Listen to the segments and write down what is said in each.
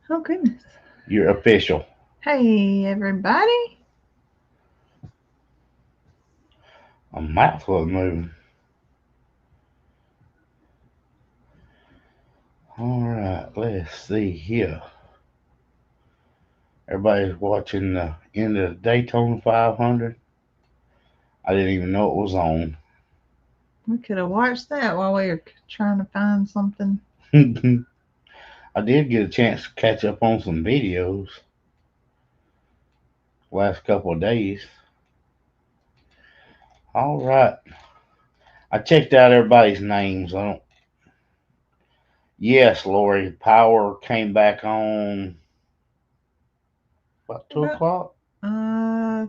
Oh, goodness. You're official. Hey, everybody. A mouth was moving. All right, let's see here. Everybody's watching the end of the Daytona 500. I didn't even know it was on. We could have watched that while we were trying to find something. I did get a chance to catch up on some videos last couple of days. All right, I checked out everybody's names. I don't. Yes, Lori, power came back on about two About o'clock,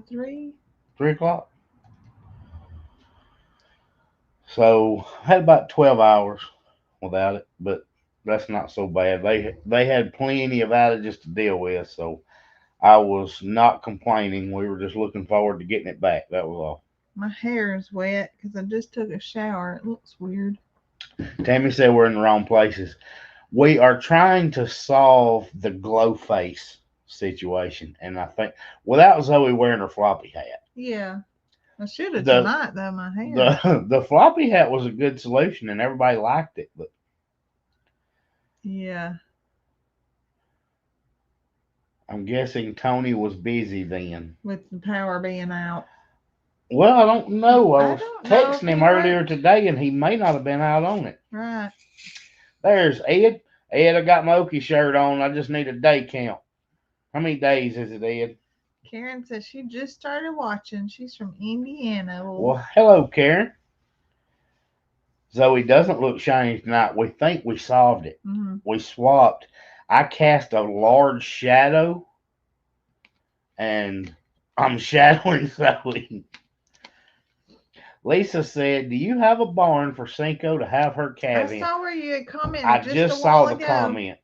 3. 3 o'clock. So I had about 12 hours without it, but that's not so bad. They had plenty of outages to deal with, so I was not complaining. We were just looking forward to getting it back. That was all. My hair is wet because I just took a shower. It looks weird. Tammy said we're in the wrong places. We are trying to solve the glow face situation, and I think without Zoe wearing her floppy hat, Yeah. I should have the tonight, though, my hair. the floppy hat was a good solution, and everybody liked it. But Yeah. I'm guessing Tony was busy then. With the power being out. Well, I don't know. I I was don't know if texting he him earlier worked. today, and he may not have been out on it. Right. There's Ed. Ed, I got my Okie shirt on. I just need a day count. How many days is it, Ed? Karen says she just started watching. She's from Indiana. Oh, Well, hello, Karen. Zoe doesn't look shiny tonight. We think we solved it. mm-hmm. We swapped. I cast a large shadow, and I'm shadowing Zoe. Lisa said, "Do you have a barn for Cinco to have her I calve in?" saw where you had I commented just a just saw while the ago. comment.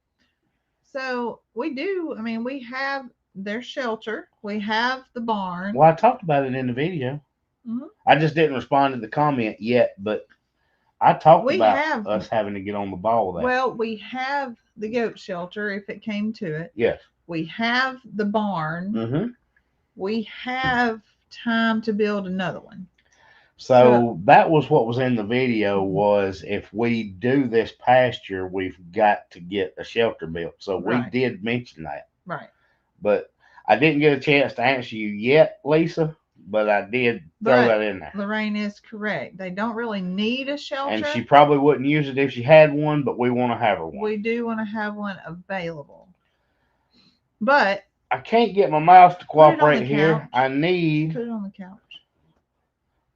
So we do. I mean, we have their shelter. We have the barn. Well, I talked about it in the video. hmm I just didn't respond to the comment yet, but I talked We about have, us having to get on the ball with that. well, we have the goat shelter if it came to it. Yes. We have the barn. Mm-hmm. We have time to build another one. So, So that was what was in the video was if we do this pasture, we've got to get a shelter built. So we right, did mention that. right. But I didn't get a chance to answer you yet, Lisa, but I did throw But that in there. Lorraine is correct. They don't really need a And she shelter. probably wouldn't use it if she had one, but we want to have her one. We do want to have one available. But I can't get my mouse to put it on the cooperate here. couch. Put it on the couch.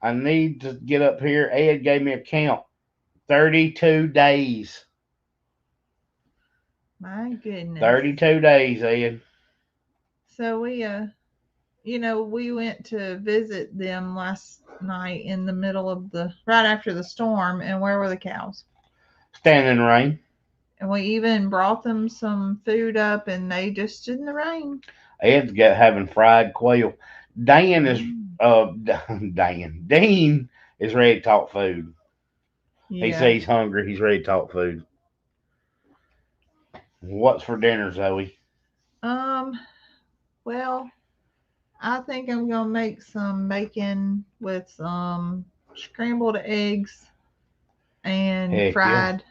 I need to get up here. Ed gave me a count. 32 days. My goodness. 32 days, Ed. So we went to visit them last night in the middle of right after the storm, and where were the cows? Standing in the rain. And we even brought them some food up, and they just stood in the rain. Ed's got having fried quail. Dan is Mm. Dean is ready to talk food. He Yeah. says he's hungry. He's ready to talk food. What's for dinner, Zoe? Um. Well, I think I'm gonna make some bacon with some scrambled eggs and Heck yeah. fried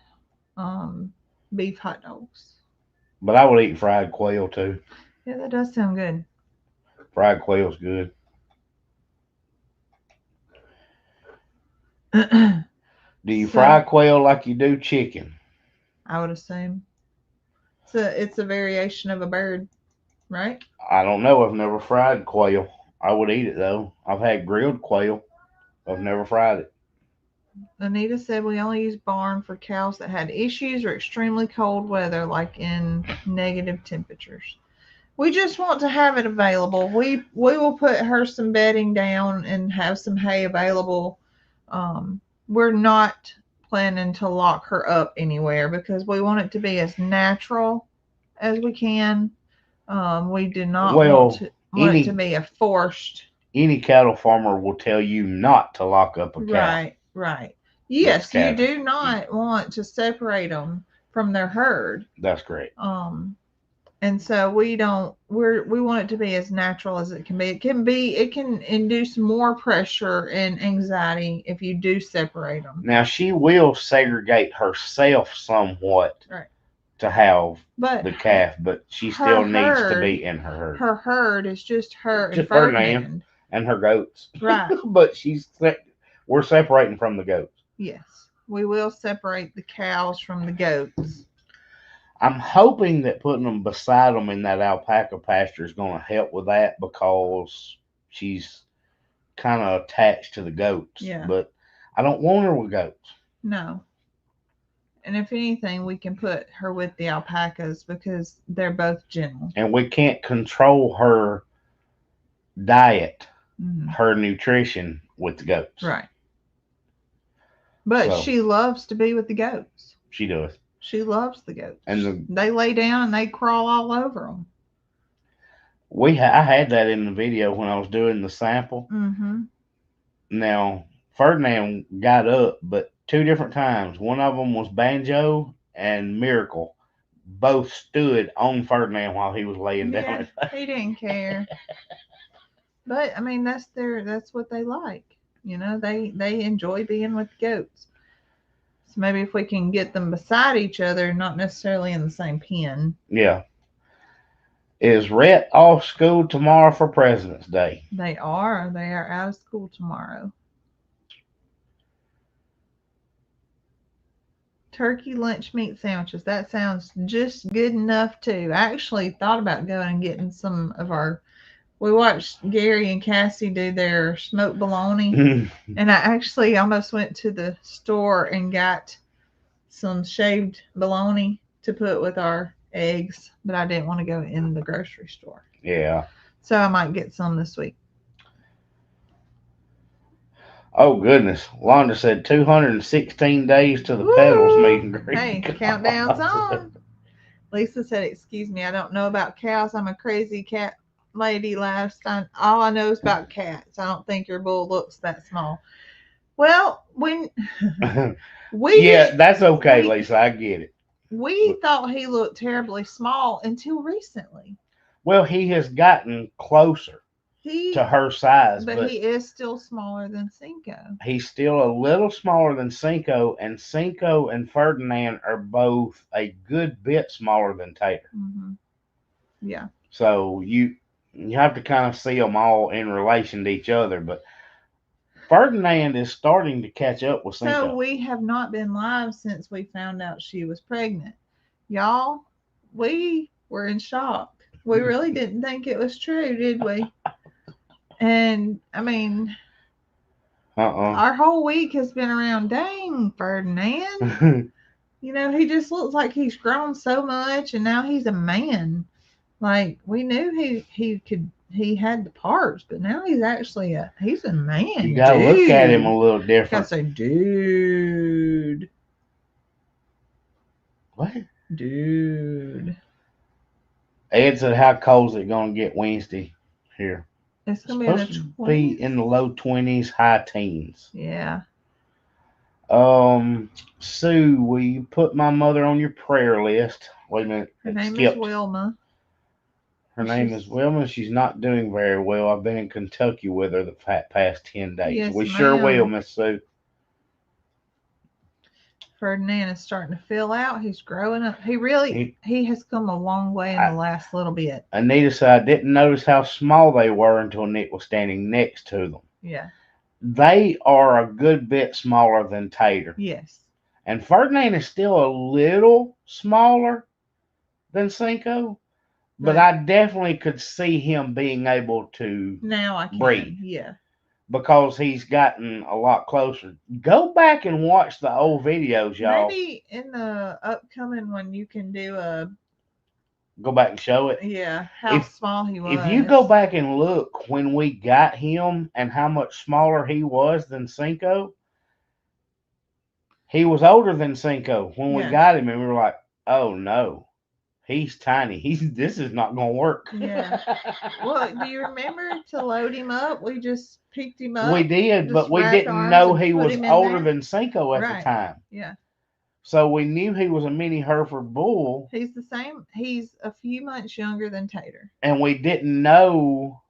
um beef hot dogs. But I would eat fried quail too. Yeah, that does sound good. Fried quail's good. Do you So fry quail like you do chicken? I would assume it's a variation of a bird, right? I don't know. I've never fried quail. I would eat it though. I've had grilled quail. I've never fried it. Anita said we only use barn for cows that had issues or extremely cold weather, like in negative temperatures. We just want to have it available. We will put her some bedding down and have some hay available. We're not planning to lock her up anywhere because we want it to be as natural as we can. We do not Well, want it to any be a forced. any cattle farmer will tell you not to lock up a cow Right, right. that's Yes, you calving. do not want to separate them from their herd. That's great. Um, And so we want it to be as natural as it can be. It can induce more pressure and anxiety if you do separate them. Now she will segregate herself somewhat Right. to have But the calf, but she still needs to be in her herd. Her herd is just her and Just Ferdinand. And her goats. Right. But we're separating from the goats. Yes. We will separate the cows from the goats. I'm hoping that putting them beside them in that alpaca pasture is going to help with that because she's kind of attached to the goats. Yeah. But I don't want her with goats. No. And if anything, we can put her with the alpacas because they're both gentle. And we can't control her diet, Mm-hmm. her nutrition with the goats. Right. But she loves to be with the goats. She does. She loves the goats. And they lay down and they crawl all over them. I had that in the video when I was doing the sample. Mm-hmm. Now, Ferdinand got up, but 2 different times. One of them was Banjo and Miracle. Both stood on Ferdinand while he was laying down. He didn't care. But I mean, that's what they like. You know, they enjoy being with goats. So maybe if we can get them beside each other, not necessarily in the same pen. Yeah. Is Rhett off school tomorrow for President's Day? They are. They are out of school tomorrow. Turkey lunch meat sandwiches. That sounds just good enough too. I actually thought about going and getting some of our. We watched Gary and Cassie do their smoked bologna, and I actually almost went to the store and got some shaved bologna to put with our eggs, but I didn't want to go in the grocery store. Yeah. So I might get some this week. Oh, goodness. Londa said 216 days to the Petals meet and greet. Hey, countdown's on. Lisa said, excuse me, I don't know about cows. I'm a crazy cat lady last time. All I know is about cats. I don't think your bull looks that small. Well, when that's okay, Lisa. I get it. We thought he looked terribly small until recently. Well, he has gotten closer to her size. But he is still smaller than Cinco. He's still a little smaller than Cinco, and Cinco and Ferdinand are both a good bit smaller than Tater. Mm-hmm. Yeah. So you have to kind of see them all in relation to each other, but Ferdinand is starting to catch up with Cinco. So we have not been live since we found out she was pregnant. Y'all, we were in shock. We really didn't think it was true, did we? And, I mean, our whole week has been around, dang, Ferdinand. You know, he just looks like he's grown so much, and now he's a man. Like, we knew he had the parts, but now he's actually he's a man. You gotta look at him a little different. You gotta say, dude. What? Dude. Ed said, how cold is it gonna get Wednesday here? It's gonna be in the 20s. Be in the low 20s, high teens. Yeah. Sue, will you put my mother on your prayer list? Wait a minute. Her name is Wilma. Her name is Wilma. She's not doing very well. I've been in Kentucky with her the past 10 days. Yes, we sure will, Miss Sue. Ferdinand is starting to fill out. He's growing up. He has come a long way in the last little bit. Anita said, I didn't notice how small they were until Nick was standing next to them. Yeah. They are a good bit smaller than Tater. Yes. And Ferdinand is still a little smaller than Cinco, but I definitely could see him being able to breathe. Yeah. Because he's gotten a lot closer. Go back and watch the old videos, y'all. Maybe in the upcoming one you can do go back and show it. Yeah, how small he was. If you go back and look when we got him and how much smaller he was than Cinco, he was older than Cinco when we got him, and we were like, oh no. He's tiny. This is not going to work. Yeah. Well, do you remember to load him up? We just picked him up. We did, but we didn't know he was older than Cinco at the time. Yeah. So we knew he was a mini Hereford bull, He's the same. He's a few months younger than Tater. and we didn't know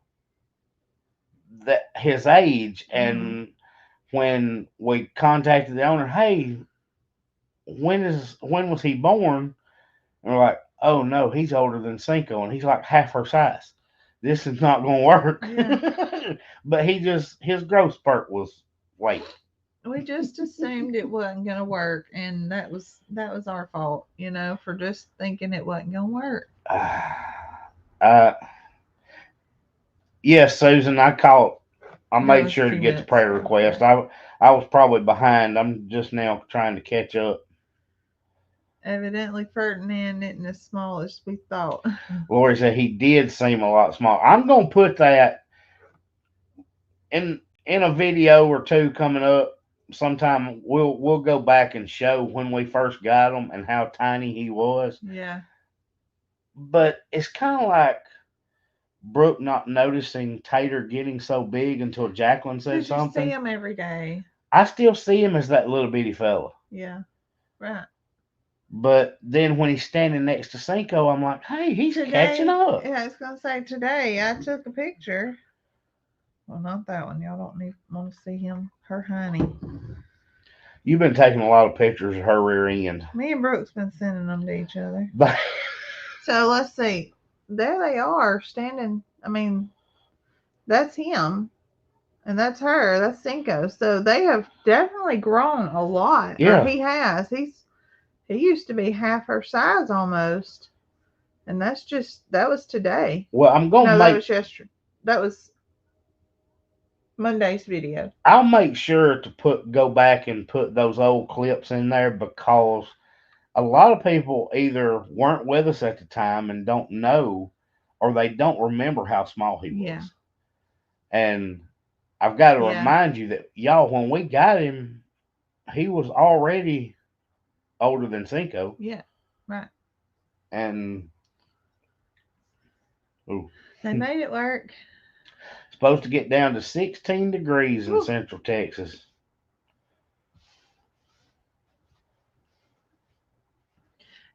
that his age. Mhm. And when we contacted the owner, hey, when was he born? And we're like, oh no, he's older than Cinco, and he's like half her size. This is not going to work. Yeah. But his growth spurt was late. We just assumed it wasn't going to work, and that was our fault, for just thinking it wasn't going to work. Uh, yes, Susan, I That made was a sure to few get the minutes prayer ago. request. I was probably behind. I'm just now trying to catch up. Evidently, Ferdinand isn't as small as we thought. Lori said he did seem a lot small. I'm gonna put that in a video or two coming up. Sometime we'll go back and show when we first got him and how tiny he was. Yeah. But it's kind of like Brooke not noticing Tater getting so big until Jacqueline said Because you see something. him every day. I still see him as that little bitty fella. Yeah. Right. But then when he's standing next to Cinco, I'm like, hey, he's catching up. Yeah, I was going to say today I took a picture. Well, not that one. Y'all don't want to see him. Her honey. You've been taking a lot of pictures of her rear end. Me and Brooke's been sending them to each other. But So let's see. There they are standing. I mean, that's him. And that's her. That's Cinco. So they have definitely grown a lot. Yeah. Or he has. He used to be half her size almost. And that was today. Well, that was yesterday. That was Monday's video. I'll make sure to go back and put those old clips in there because a lot of people either weren't with us at the time and don't know, or they don't remember how small he was. Yeah. And I've got to Yeah. remind you that y'all, when we got him, he was already older than Cinco. Yeah. Right. And they made it work. Supposed to get down to 16 degrees in central Texas.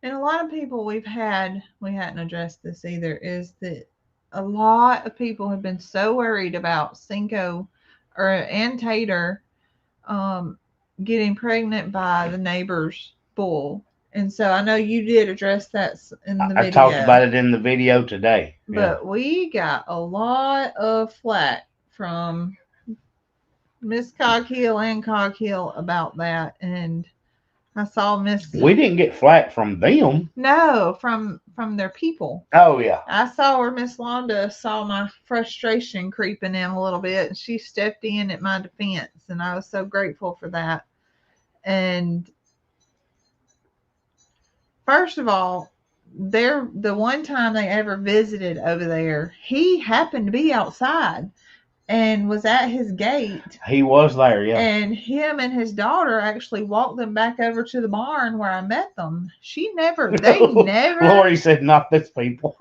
And a lot of people we hadn't addressed this either, is that a lot of people have been so worried about Cinco and Tater getting pregnant by the neighbor's bull. And so I know you did address that in the video. I talked about it in the video today. But we got a lot of flack from Miss Coghill and Coghill about that. And I saw Miss. We didn't get flack from them. No, from their people. Oh yeah. I saw where Miss Londa saw my frustration creeping in a little bit, and she stepped in at my defense, and I was so grateful for that. And first of all, the one time they ever visited over there, he happened to be outside and was at his gate. He was there, yeah. And him and his daughter actually walked them back over to the barn where I met them. They never. Lori said, not this people.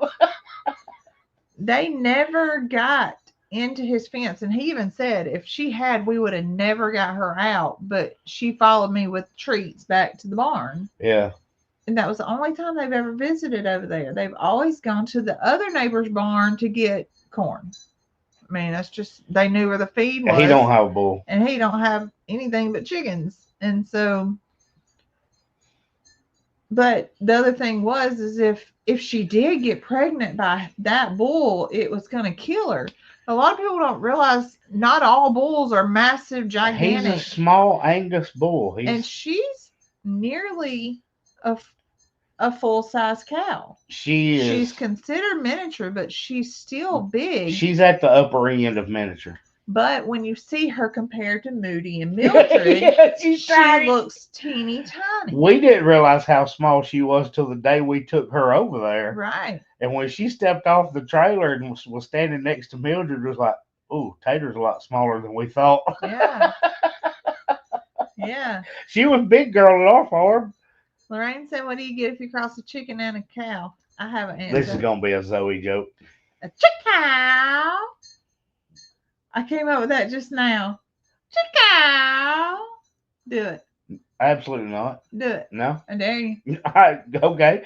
They never got into his fence. And he even said, if she had, we would have never got her out. But she followed me with treats back to the barn. Yeah. And that was the only time they've ever visited over there. They've always gone to the other neighbor's barn to get corn. I mean, that's just, they knew where the feed was. He don't have a bull. And he don't have anything but chickens. And so, but the other thing is if she did get pregnant by that bull, it was going to kill her. A lot of people don't realize not all bulls are massive, gigantic. He's a small Angus bull. And she's nearly a full-size cow. She is. She's considered miniature, but she's still big. She's at the upper end of miniature. But when you see her compared to Moody and Mildred, yeah, she looks teeny tiny. We didn't realize how small she was till the day we took her over there. Right. And when she stepped off the trailer and was standing next to Mildred, it was like, oh, Tater's a lot smaller than we thought. Yeah. Yeah. She was big girl at our farm. Lorraine said, what do you get if you cross a chicken and a cow? I have an answer. This is going to be a Zoe joke. A chick-cow. I came up with that just now. Chick-cow. Do it. Absolutely not. Do it. No. I dare you. All right. Okay.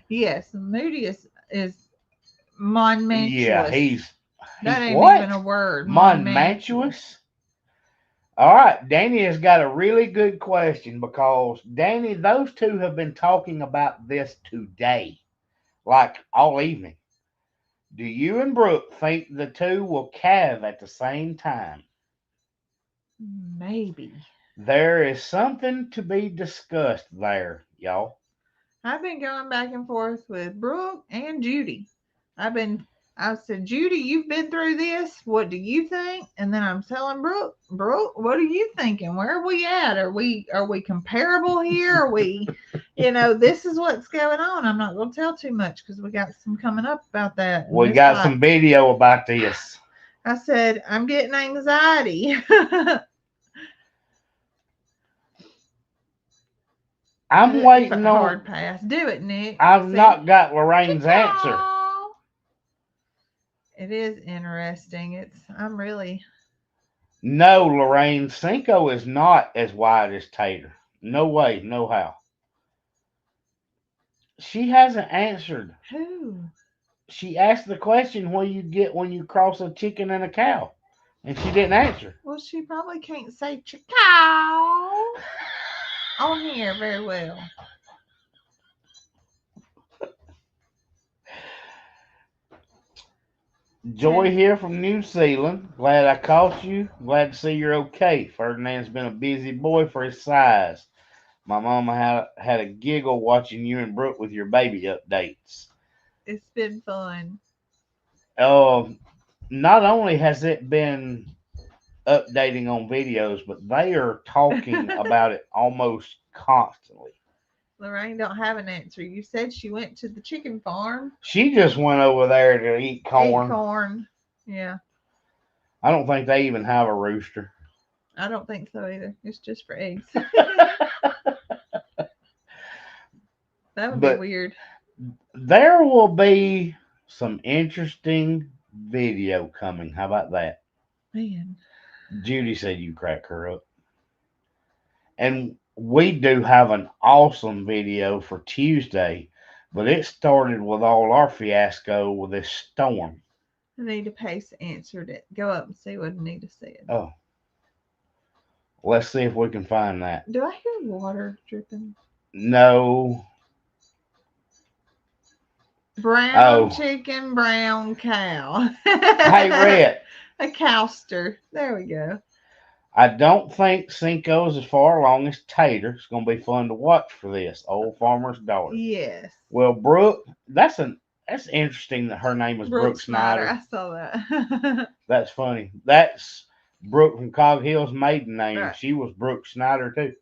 Yes, Moody is Yeah, monmantuous. he's That ain't even what? a word. Monmantuous. Monmantuous. All right, Danny has got a really good question because Danny, those two have been talking about this today, like all evening. Do you and Brooke think the two will calve at the same time? Maybe. There is something to be discussed there, y'all. I've been going back and forth with Brooke and Judy. I said, Judy, you've been through this. What do you think? And then I'm telling Brooke, what are you thinking? Where are we at? Are we comparable here? Are we, this is what's going on. I'm not going to tell too much because we got some coming up about that. And We it's got like, some video about this. I said, I'm getting anxiety. I'm waiting Hard on. pass. Do it, Nick. I've See? not got Lorraine's answer. It is interesting. I'm really. No, Lorraine, Cinco is not as wide as Tater. No way, no how. She hasn't answered. Who? She asked the question what you get when you cross a chicken and a cow, and she didn't answer. Well, she probably can't say cow on here very well. Joy here from New Zealand. Glad I caught you. Glad to see you're okay. Ferdinand's been a busy boy for his size. My mama had a giggle watching you and Brooke with your baby updates. It's been fun. Uh, Not only has it been updating on videos, but they are talking about it almost constantly. Lorraine don't have an answer. You said she went to the chicken farm. She just went over there to eat corn. Ate corn. Yeah. I don't think they even have a rooster. I don't think so either. It's just for eggs. That would be But weird. there will be some interesting video coming. How about that? Man. Judy said you crack her up. And we do have an awesome video for Tuesday, but it started with all our fiasco with this storm. Anita Pace answered it. Go up and see what Anita said. Oh. Let's see if we can find that. Do I hear water dripping? No. Brown chicken, brown cow. Hey, Red. A cowster. There we go. I don't think Cinco is as far along as Tater. It's going to be fun to watch for this. Old farmer's daughter. Yes. Well, Brooke, that's interesting that her name is Brooke Snyder. I saw that. That's funny. That's Brooke from Cog Hill's maiden name. Right. She was Brooke Snyder too.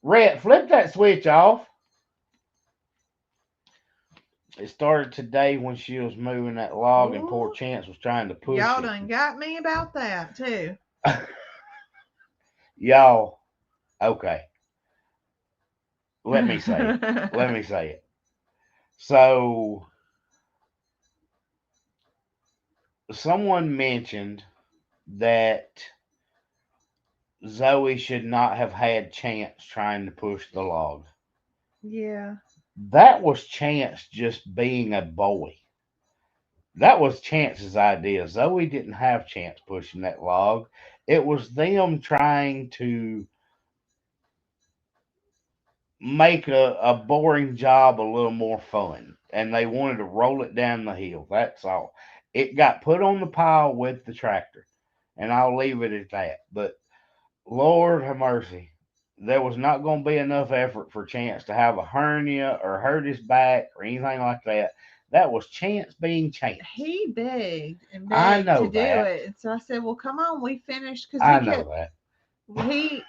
Red, flip that switch off. It started today when she was moving that log. Ooh. And poor Chance was trying to push Y'all it. done got me about that too. Y'all, okay. Let me say it. So, someone mentioned that Zoe should not have had Chance trying to push the log. Yeah. That was Chance just being a boy. That was Chance's idea. Zoe didn't have Chance pushing that log. It was them trying to make a boring job a little more fun. And they wanted to roll it down the hill. That's all. It got put on the pile with the tractor. And I'll leave it at that. But Lord have mercy. There was not going to be enough effort for Chance to have a hernia or hurt his back or anything like that. That was Chance being Chance. He begged and begged to do it. And so I said, well, come on, we finished. Because I know that. We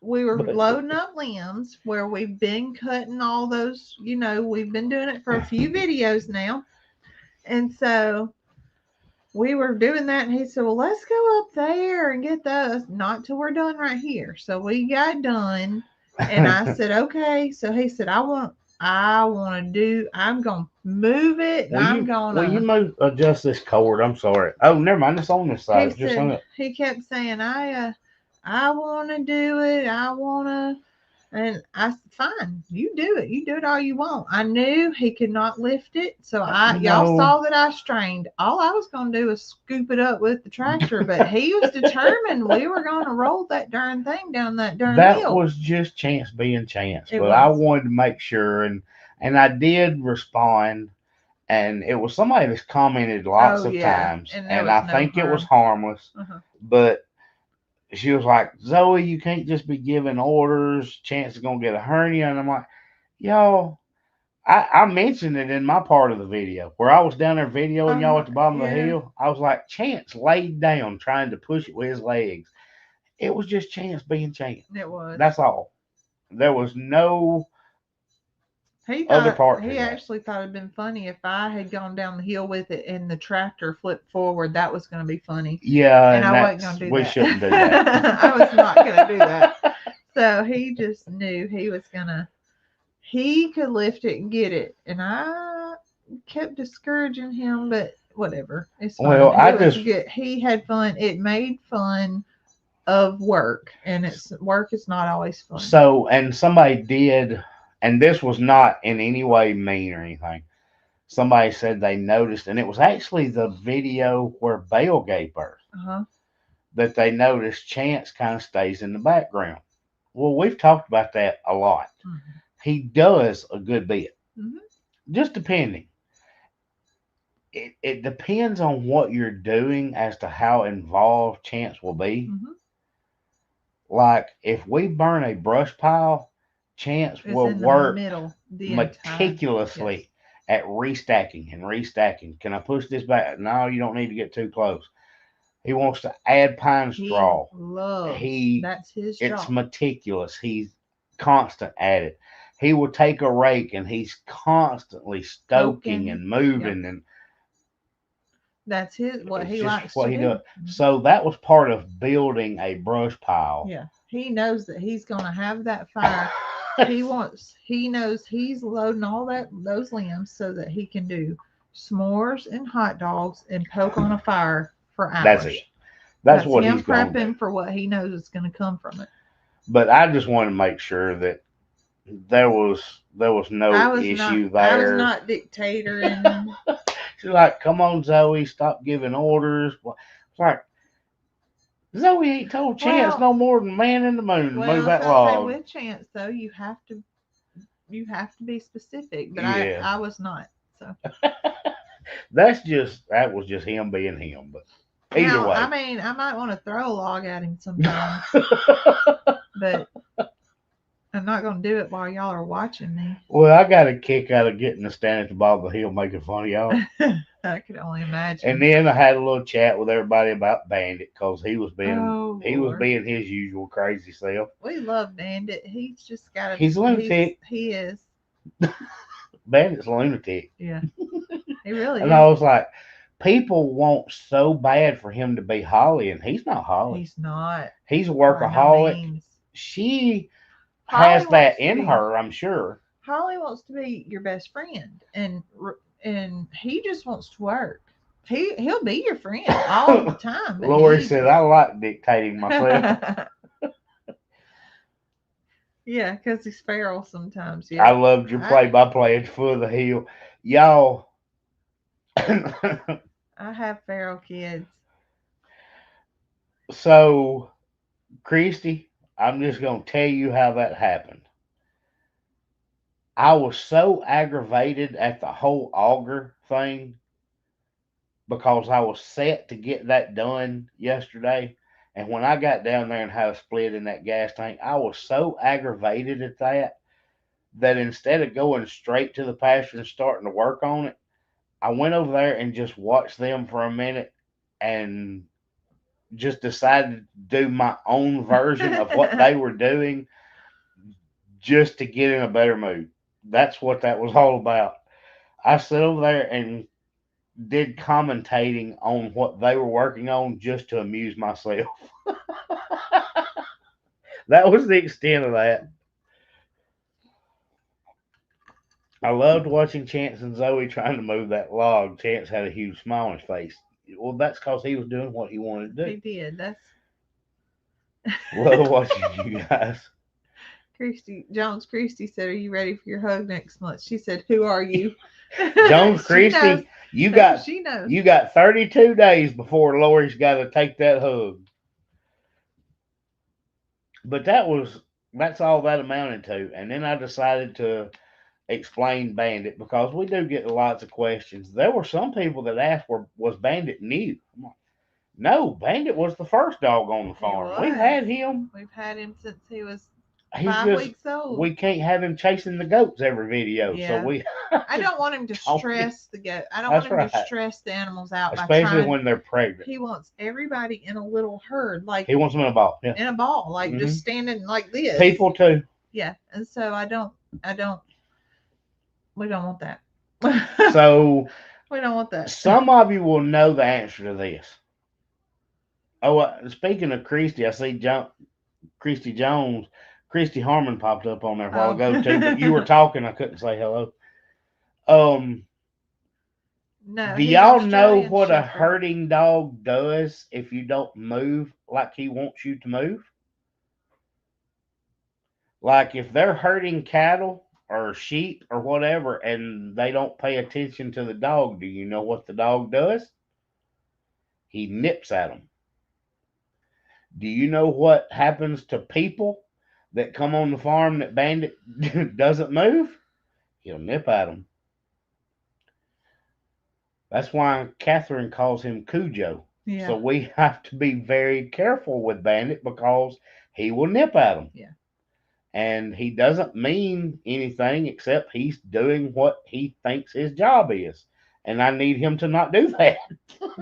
were loading up limbs where we've been cutting all those, we've been doing it for a few videos now. And so we were doing that, and he said, well, let's go up there and get those. Not till we're done right here. So we got done, and I said, okay. So he said, I want I'm gonna move it, and I'm Will you gonna. move adjust this cord? I'm sorry. Oh, never mind. It's on this He side. Just hung said up. he kept saying, I want to do it. I want to. And I said, fine, you do it all you want. I knew he could not lift it, so y'all No, saw that I strained. All I was gonna do was scoop it up with the tractor, but he was determined we were gonna roll that darn thing down that darn that hill. was just chance being chance. It But I was. wanted to make sure, and I did respond. And it was somebody that's commented lots Oh of yeah, times, and there and was I no think it was harm. harmless. Uh-huh. But she was like, Zoe, you can't just be giving orders. Chance is gonna get a hernia, and I'm like, y'all. I mentioned it in my part of the video where I was down there videoing y'all at the bottom of the Yeah, hill. I was like, Chance laid down trying to push it with his legs. It was just Chance being Chance. it was. That's all. There was no He other thought part to he that. actually thought it'd been funny if I had gone down the hill with it and the tractor flipped forward. That was going to be funny, Yeah, and and I wasn't going that's to do we that. shouldn't do that. I was not going to do that. So he just knew he was gonna. He could lift it and get it, and I kept discouraging him, but whatever, it's fine. Well, I It was just good. He had fun. It made fun of work, and it's work is not always fun. so and somebody did, and this was not in any way mean or anything. Somebody said they noticed, and it was actually the video where Belle gave birth Uh-huh. that they noticed Chance kind of stays in the background. Well, we've talked about that a lot. Mm-hmm. He does a good bit, Mm-hmm. just depending. It depends on what you're doing as to how involved Chance will be. Mm-hmm. Like if we burn a brush pile, Chance It's will in the work middle the entire. Yes. meticulously at restacking and restacking. Can I push this back? No, you don't need to get too close. He wants to add pine He straw. loves. He That's his it's job. meticulous. He's constant at it. He will take a rake and he's constantly stoking Poking. and Yep. moving, and That's his what it's he just likes to what he do. does. So that was part of building a brush pile. Yeah. He knows that he's gonna have that fire. He knows he's loading all those limbs so that he can do s'mores and hot dogs and poke on a fire for That's hours. it. That's That's what him he's gonna do. prepping for what he knows is gonna come from it. But I just want to make sure that there was no issue I was there. not dictator and She's like, "Come on, Zoe, stop giving orders." It's like Zoe ain't told Chance well no more than man in the moon to well move I was that gonna say log. with chance though you have to be specific, but Yeah, I was not. So that was just him being him. But either now I way, mean I might want to throw a log at him sometimes, but I'm not gonna do it while y'all are watching me. well, I got a kick out of getting to stand at the bottom of the hill making fun of y'all. I could only And imagine. then I had a little chat with everybody about Bandit because Oh he was Lord. being his usual crazy self. We love Bandit. He's just got He's a lunatic. he is. Bandit's a lunatic. Yeah. He really And I is. was like, people want so bad for him to be Holly, and he's not Holly. He's not He's a by no workaholic. means. She Holly has wants that to in be her, I'm sure. Holly wants to be your best friend, and he just wants to work. He'll be your friend all the time, but Lori he said, just I like dictating myself. yeah, because he's feral sometimes. I Yep. loved your play by play at the foot of the hill. Y'all, I have feral kids. so, Christy, I'm just going to tell you how that happened. I was so aggravated at the whole auger thing because I was set to get that done yesterday. And when I got down there and had a split in that gas tank, I was so aggravated at that instead of going straight to the pasture and starting to work on it, I went over there and just watched them for a minute and just decided to do my own version of what they were doing just to get in a better mood. That's what that was all about. I sat over there and did commentating on what they were working on just to amuse myself. That was the extent of that. I loved watching Chance and Zoe trying to move that log. Chance had a huge smile on his face. Well, that's because he was doing what he wanted to He do. did. That's Love watching you guys. Christy said, "Are you ready for your hug next month?" She said, "Who are you?" Jones She knows. Christie, you That's what got she knows. you got 32 days before Lori's got to take that hug. But that's all that amounted to. And then I decided to explain Bandit because we do get lots of questions. There were some people that asked, was Bandit new? I'm like, no, Bandit was the first dog on the He farm. We've was. had him. We've had him since he was He's 5 just weeks old. we can't have him chasing the goats every video. So Yeah. we I don't want him to stress the goat. I don't want That's him to right. stress the animals out by Especially trying. when they're pregnant. He wants everybody in a little herd, like He wants them in a ball. Yeah. in a ball, like Mhm. just standing like this. People too. Yeah, and so I don't. We don't want that. So we don't want that. some of you will know the answer to this. Oh, speaking of Christy, I see Christy Jones, Christy Harmon popped up on there a while ago too. But you were talking, I couldn't say hello. No. Do y'all know what a herding dog does if you don't move like he wants you to move? Like if they're herding cattle or sheep or whatever and they don't pay attention to the dog, do you know what the dog does? He nips at them. Do you know what happens to people that come on the farm that Bandit doesn't move? He'll nip at them. That's why Catherine calls him Cujo. Yeah. So we have to be very careful with Bandit because he will nip at them. Yeah. And he doesn't mean anything except he's doing what he thinks his job is. And I need him to not do that.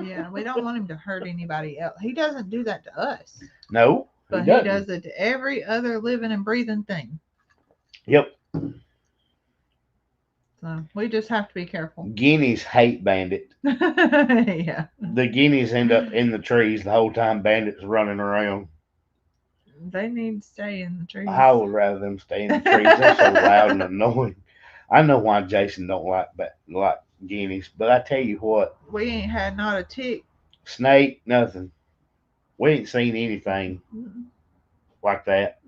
Yeah, we don't want him to hurt anybody else. He doesn't do that to us. No. But he does it to every other living and breathing thing. Yep. So we just have to be careful. Guineas hate Bandit. Yeah. The guineas end up in the trees the whole time Bandit's running around. They need to stay in the trees. I would rather them stay in the trees. They're so loud and annoying. I know why Jason don't like guineas, but I tell you what. We ain't had not a tick. Snake, nothing. We ain't seen anything like that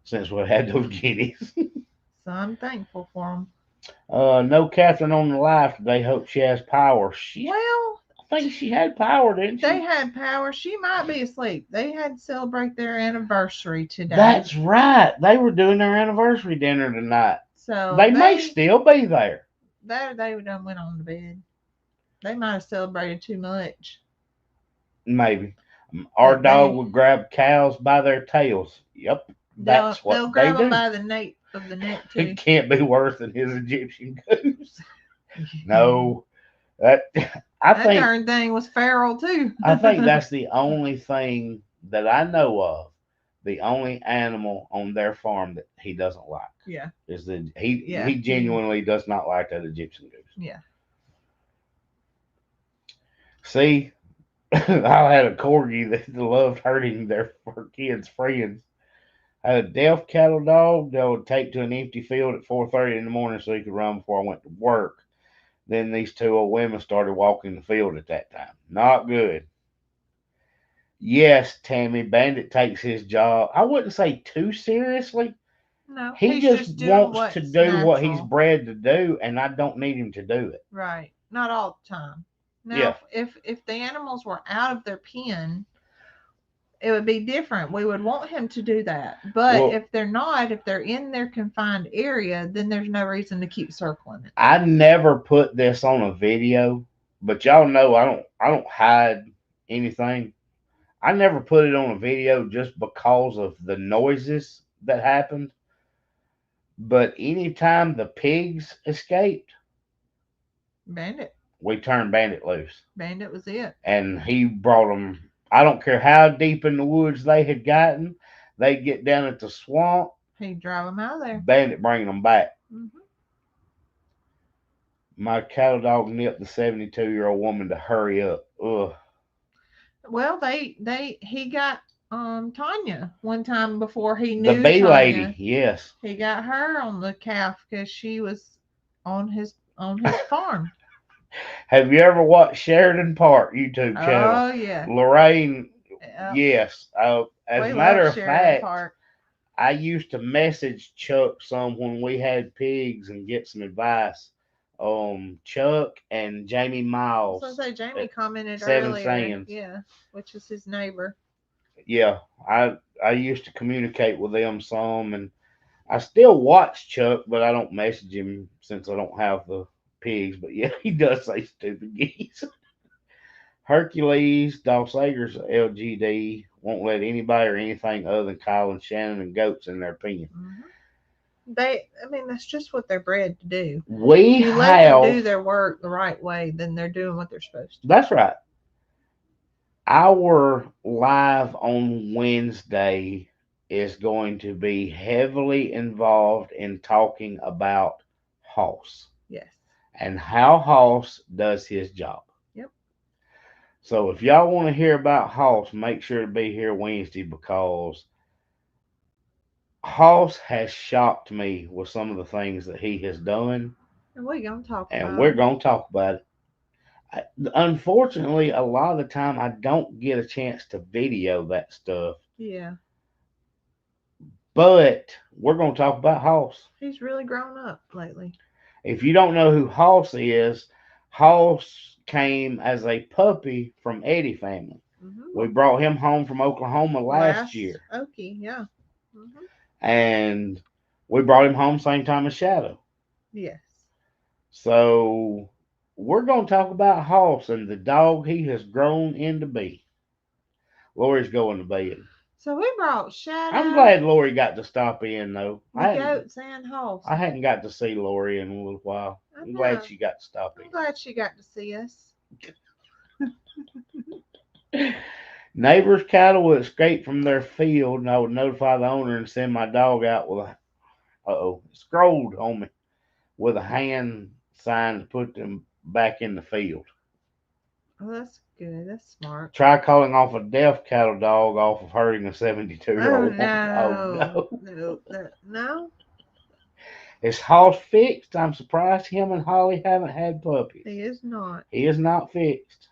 since we had those guineas. So I'm thankful for them. No Catherine on the live today. Hope she has power. Well, I think she had power, didn't she? They had power. She might be asleep. They had to celebrate their anniversary today. That's right. They were doing their anniversary dinner tonight. So they may still be there. They done went on to bed. They might have celebrated too much. Maybe. Our dog would grab cows by their tails. Yep. That's what they'll grab they them do. by the nape of the neck too. It can't be worse than his Egyptian goose. No. That darn thing was feral too. I think that's the only thing that I know of. The only animal on their farm that he doesn't like. Yeah. Is he genuinely does not like that Egyptian goose. Yeah. See, I had a corgi that loved hurting her kids' friends. I had a deaf cattle dog that would take to an empty field at 4:30 in the morning so he could run before I went to work. Then these two old women started walking the field at that time. Not good. Yes, Tammy, Bandit takes his job. I wouldn't say too seriously. No, he just wants to do what he's bred to do, and I don't need him to do it. Right. Not all the time. Now, if the animals were out of their pen, it would be different. We would want him to do that. But if they're not, if they're in their confined area, then there's no reason to keep circling it. I never put this on a video, but y'all know I don't hide anything. I never put it on a video just because of the noises that happened. But anytime the pigs escaped, Bandit. We turned Bandit loose. Bandit was it. And he brought them. I don't care how deep in the woods they had gotten. They'd get down at the swamp. He'd drive them out of there. Bandit bringing them back. Mm-hmm. My cattle dog nipped the 72-year-old woman to hurry up. Ugh. Well, he got Tanya one time before he knew the bee Tanya. lady. Yes, he got her on the calf because she was on his farm. Have you ever watched Sheridan Park YouTube channel? Oh yeah. Lorraine, Yep. yes. As We a love matter of Sheridan fact, Park. I used to message Chuck some when we had pigs and get some advice. Chuck and Jamie I was gonna Miles say Jamie at commented Seven earlier. Sands. Yeah, which is his neighbor. Yeah, I used to communicate with them some, and I still watch Chuck, but I don't message him since I don't have the pigs. But yeah, he does say stupid geese. Hercules, Dolph Sager's LGD won't let anybody or anything other than Kyle and Shannon and goats in their opinion. I mean, that's just what they're bred to do. We You let them do have, their work the right way, then they're doing what they're supposed to. that's right. Our live on Wednesday is going to be heavily involved in talking about Hoss Yes. and how Hoss does his job. Yep. So if y'all want to hear about Hoss, make sure to be here Wednesday because Hoss has shocked me with some of the things that he has done, And we're gonna talk and about we're them. going to talk about it. Unfortunately, a lot of the time I don't get a chance to video that stuff, Yeah. but we're going to talk about Hoss. He's really grown up lately. If you don't know who Hoss came as a puppy from Eddie family. We brought him home from Oklahoma last year, Okie, yeah. and we brought him home same time as Shadow. Yes. So we're going to talk about Hoss and the dog he has grown into be. Lori's going to bed. So we brought Shadow. I'm glad Lori got to stop in though. The goats and Hoss. I hadn't got to see Lori in a little while. I'm glad she got to stop in. I'm glad she got to see us. Neighbors' cattle would escape from their field, and I would notify the owner and send my dog out with a scrolled on me with a hand sign to put them back in the field. Oh, that's good. That's smart. Try calling off a deaf cattle dog off of herding a 72-year-old. Oh no. Oh no. No. Is Hoss fixed? I'm surprised him and Holly haven't had puppies. He is not. He is not fixed.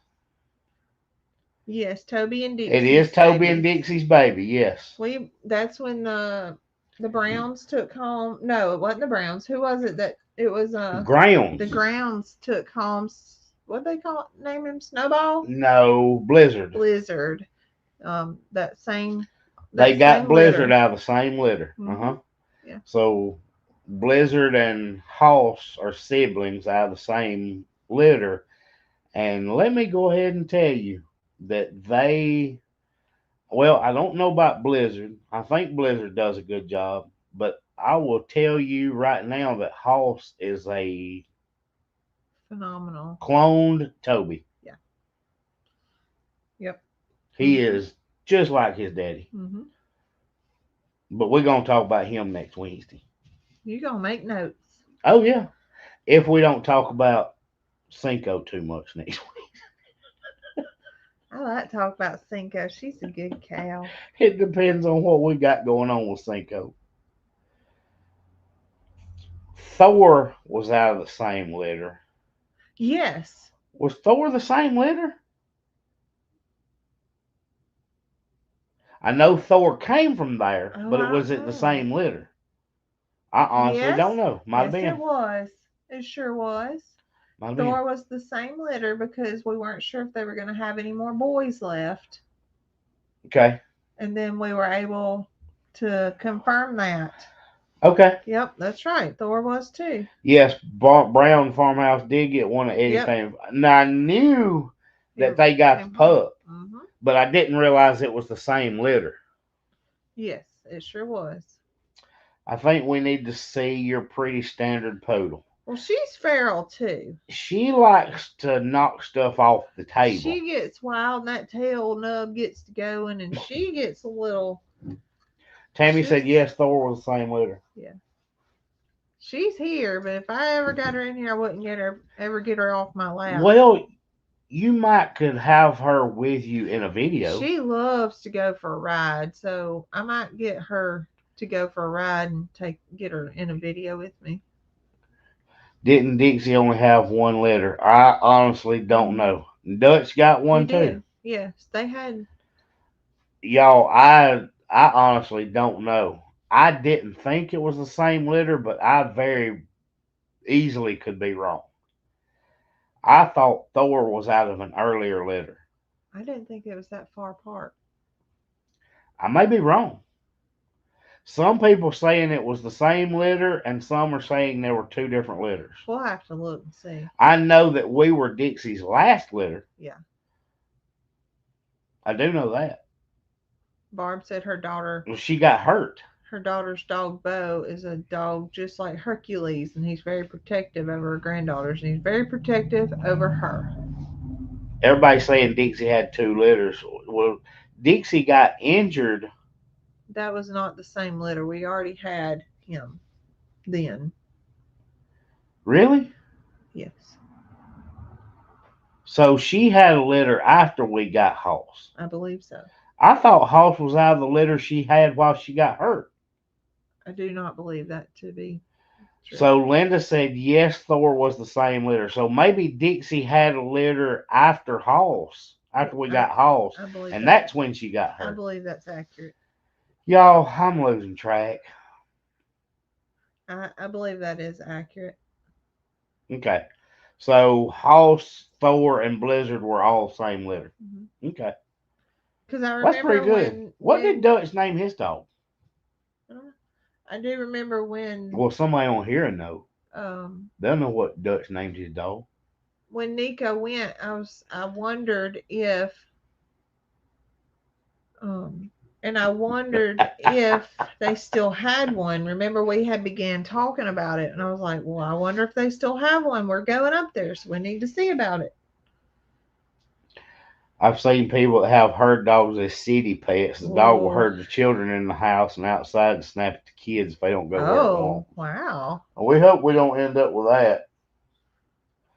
Yes, Toby and Dixie. It is Toby and Dixie's baby, yes. That's when the Browns took home. No, it wasn't the Browns. Who was it that it was Grounds. The Grounds took home, what they call it, name him, Snowball? No, Blizzard. Blizzard. That same They got Blizzard litter. out of the same litter. Mhm. Yeah. So Blizzard and Hoss are siblings out of the same litter. And let me go ahead and tell you that I don't know about Blizzard. I think Blizzard does a good job, but I will tell you right now that Hoss is a phenomenal cloned Toby. Yeah. Yep. He is just like his daddy. But we're going to talk about him next Wednesday. You're going to make notes. Oh, yeah. If we don't talk about Cinco too much next week. I like to talk about Cinco. She's a good cow. It depends on what we got going on with Cinco. Thor was out of the same litter. Yes. Was Thor the same litter? I know Thor came from there, but was it the same litter? I honestly don't know. Might have been. It was. It sure was. Thor was the same litter because we weren't sure if they were going to have any more boys left. Okay. And then we were able to confirm that. Okay. Yep, that's right. Thor was too. Yes, Brown Farmhouse did get one of Eddie's family. Now I knew that they got the pup, but I didn't realize it was the same litter. Yes, it sure was. I think we need to see your pretty standard poodle. Well, she's feral too. She likes to knock stuff off the table. She gets wild, and that tail nub gets to going, and she gets a little. Tammy said yes, Thor was the same litter. Yeah. She's here, but if I ever got her in here, I wouldn't ever get her off my lap. Well, you could have her with you in a video. She loves to go for a ride, so I might get her to go for a ride and get her in a video with me. Didn't Dixie only have one letter? I honestly don't know. Dutch got He one too. did. Yes, they had. Y'all, I honestly don't know. I didn't think it was the same letter, but I very easily could be wrong. I thought Thor was out of an earlier letter. I didn't think it was that far apart. I may be wrong. Some people saying it was the same letter, and some are saying there were two different letters. We'll have to look and see. I know that we were Dixie's last letter. Yeah. I do know that. Barb said Well, she got hurt. her daughter's dog Bo is a dog just like Hercules, and he's very protective over her granddaughters, and he's very protective over her. Everybody's saying Dixie had two letters. Well, Dixie got injured. That was not the same litter. We already had him then. Really? Yes. So she had a litter after we got Hoss. I believe so. I thought Hoss was out of the litter she had while she got hurt. I do not believe that to be true. So Linda said yes, Thor was the same litter. So maybe Dixie had a litter after Hoss, after we got Hoss, I believe and that. that's when she got I hurt. believe that's accurate. Y'all, I'm losing track. I believe that is accurate. Okay. So Hoss, Thor, and Blizzard were all same litter. Mm-hmm. Okay. Because I remember That's pretty good. What did Dutch name his dog? I do remember when. Well, somebody on here know. They'll know what Dutch named his dog. When Nico went, I wondered if and I wondered if they still had one. Remember, we had began talking about it, and I was like, well, I wonder if they still have one. We're going up there, so we need to see about it. I've seen people that have herd dogs as city pets. The dog will herd the children in the house and outside and snap at the kids if they don't go where it wants. Wow. We hope we don't end up with that.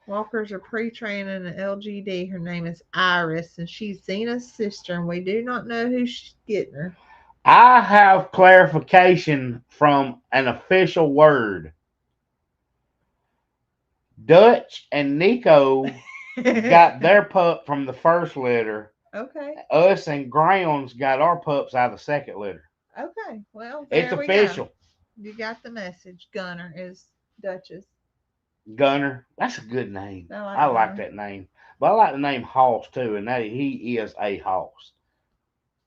Walkers are pre-trained in an LGD. Her name is Iris, and she's Zena's sister, and we do not know who's getting her. I have clarification from an official word. Dutch and Nico got their pup from the first litter. Okay. Us and Grounds got our pups out of the second litter. Okay. Well, it's official. Go. You got the message. Gunner is Dutch's. Gunner. That's a good name. I like that name. But I like the name Hoss too, and that he is a Hoss.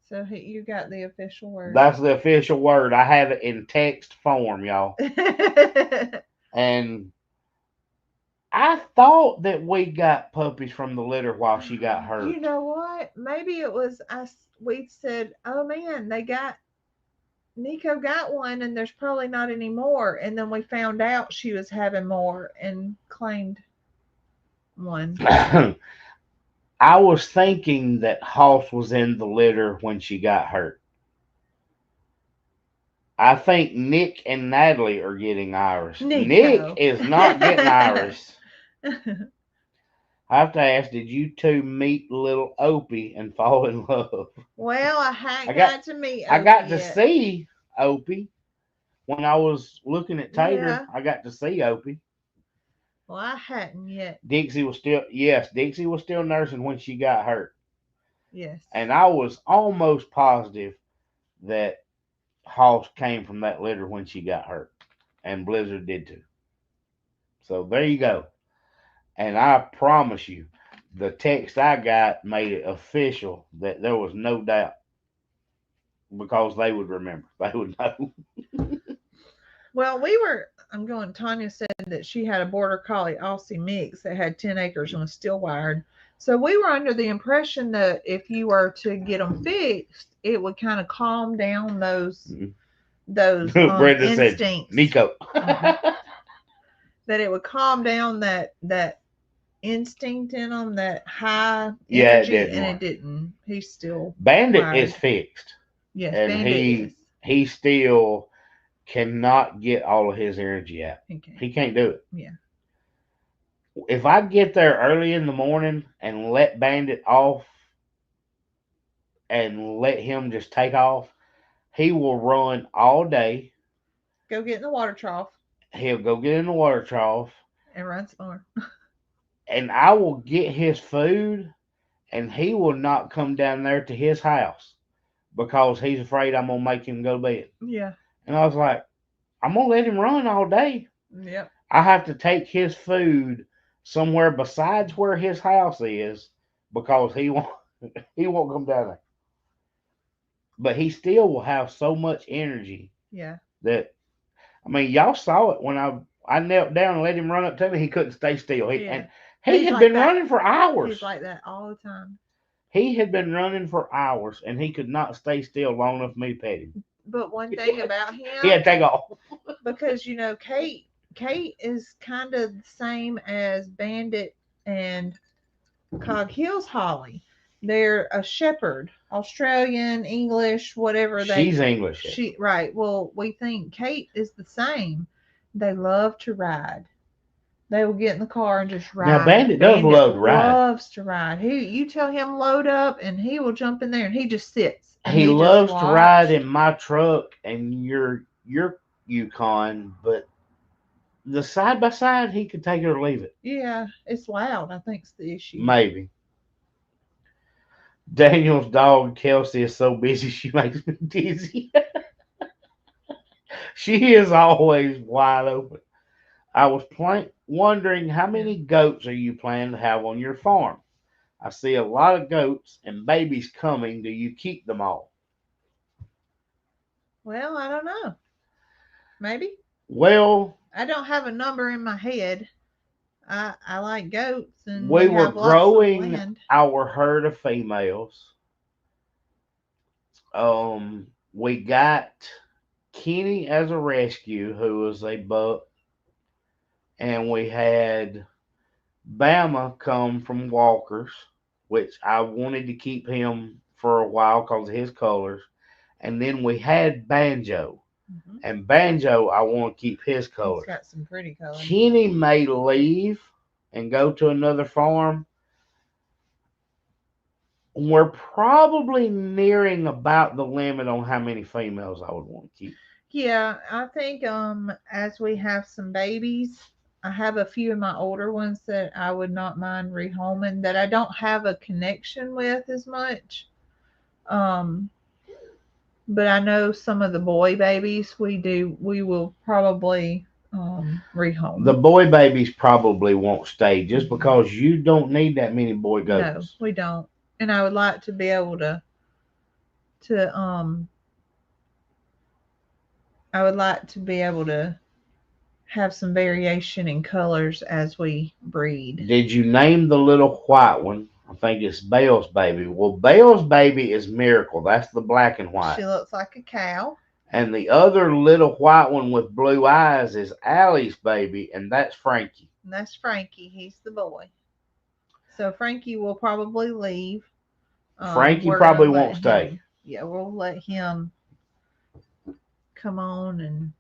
So you got the official word. That's the official word. I have it in text form, y'all. And I thought that we got puppies from the litter while she got hurt. You know what? Maybe it was us. We said, "Oh man, Nico got one, and there's probably not any more." And then we found out she was having more and claimed one. I was thinking that Hoss was in the litter when she got hurt. I think Nick and Natalie are getting Iris. Nick is not getting Iris. I have to ask, did you two meet little Opie and fall in love? Well, I got to meet Opie. I got to see Opie when I was looking at Tater. Yeah. I got to see Opie. Well, I hadn't yet. Dixie was still nursing when she got hurt. Yes. And I was almost positive that Hoss came from that litter when she got hurt. And Blizzard did too. So there you go. And I promise you, the text I got made it official that there was no doubt. Because they would remember. They would know. Well, Tanya said that she had a Border Collie Aussie mix that had 10 acres and was still wired. So we were under the impression that if you were to get them fixed, it would kind of calm down those instincts. Said, Nico. That it would calm down that instinct in them, that high energy, and it didn't. He's still Bandit wired. Is fixed. Yes, and Bandit he still cannot get all of his energy out. He can't do it. Yeah. If I get there early in the morning and let Bandit off and let him just take off, he will run all day. Go get in the water trough. He'll go get in the water trough. And run some more. And I will get his food, and he will not come down there to his house because he's afraid I'm gonna make him go to bed. Yeah. And I was like, I'm gonna let him run all day. Yep. I have to take his food somewhere besides where his house is because he won't come down there. But he still will have so much energy Yeah. that I mean, y'all saw it when I knelt down and let him run up to me. He couldn't stay still. Yeah. And he He's had like been that. running for He's hours. like that all the time. He had been running for hours, and he could not stay still long enough for me to pet him. But one thing about He him, had to take off. because Kate is kind of the same as Bandit and Cog Hills Holly. They're a shepherd, Australian, English, whatever She's English. she right. Well, we think Kate is the same. They love to ride. They will get in the car and just ride. Now, Bandit does love to ride. Loves to ride. You tell him load up, and he will jump in there, and he just sits. And He just loves to ride watch. in my truck and your Yukon, but the side by side he could take it or leave it. Yeah, it's loud. I think's the issue. Maybe. Daniel's dog Kelsey is so busy she makes me dizzy. She is always wide open. I was wondering how many goats are you planning to have on your farm? I see a lot of goats and babies coming. Do you keep them all? Well, I don't know. Maybe. Well, I don't have a number in my head. I like goats, and we were have lots of growing land. our herd of females. We got Kenny as a rescue, who was a buck, and we had Bama come from Walker's, which I wanted to keep him for a while because of his colors. And then we had Banjo. Mm-hmm. And Banjo, I want to keep his colors. He's got some pretty colors. Kenny may leave and go to another farm. We're probably nearing about the limit on how many females I would want to keep. Yeah, I think as we have some babies, I have a few of my older ones that I would not mind rehoming that I don't have a connection with as much. Um, but I know some of the boy babies we will probably rehome. The boy babies probably won't stay just because you don't need that many boy goats. No, we don't. And I would like to be able to I would like to be able to have some variation in colors as we breed. Did you name the little white one? I think it's Bell's baby. Well, Bell's baby is Miracle. That's the black and white. She looks like a cow. And the other little white one with blue eyes is Allie's baby, and that's Frankie. And that's Frankie. He's the boy. So Frankie will probably leave. Frankie probably won't stay. Yeah, we'll let him come on and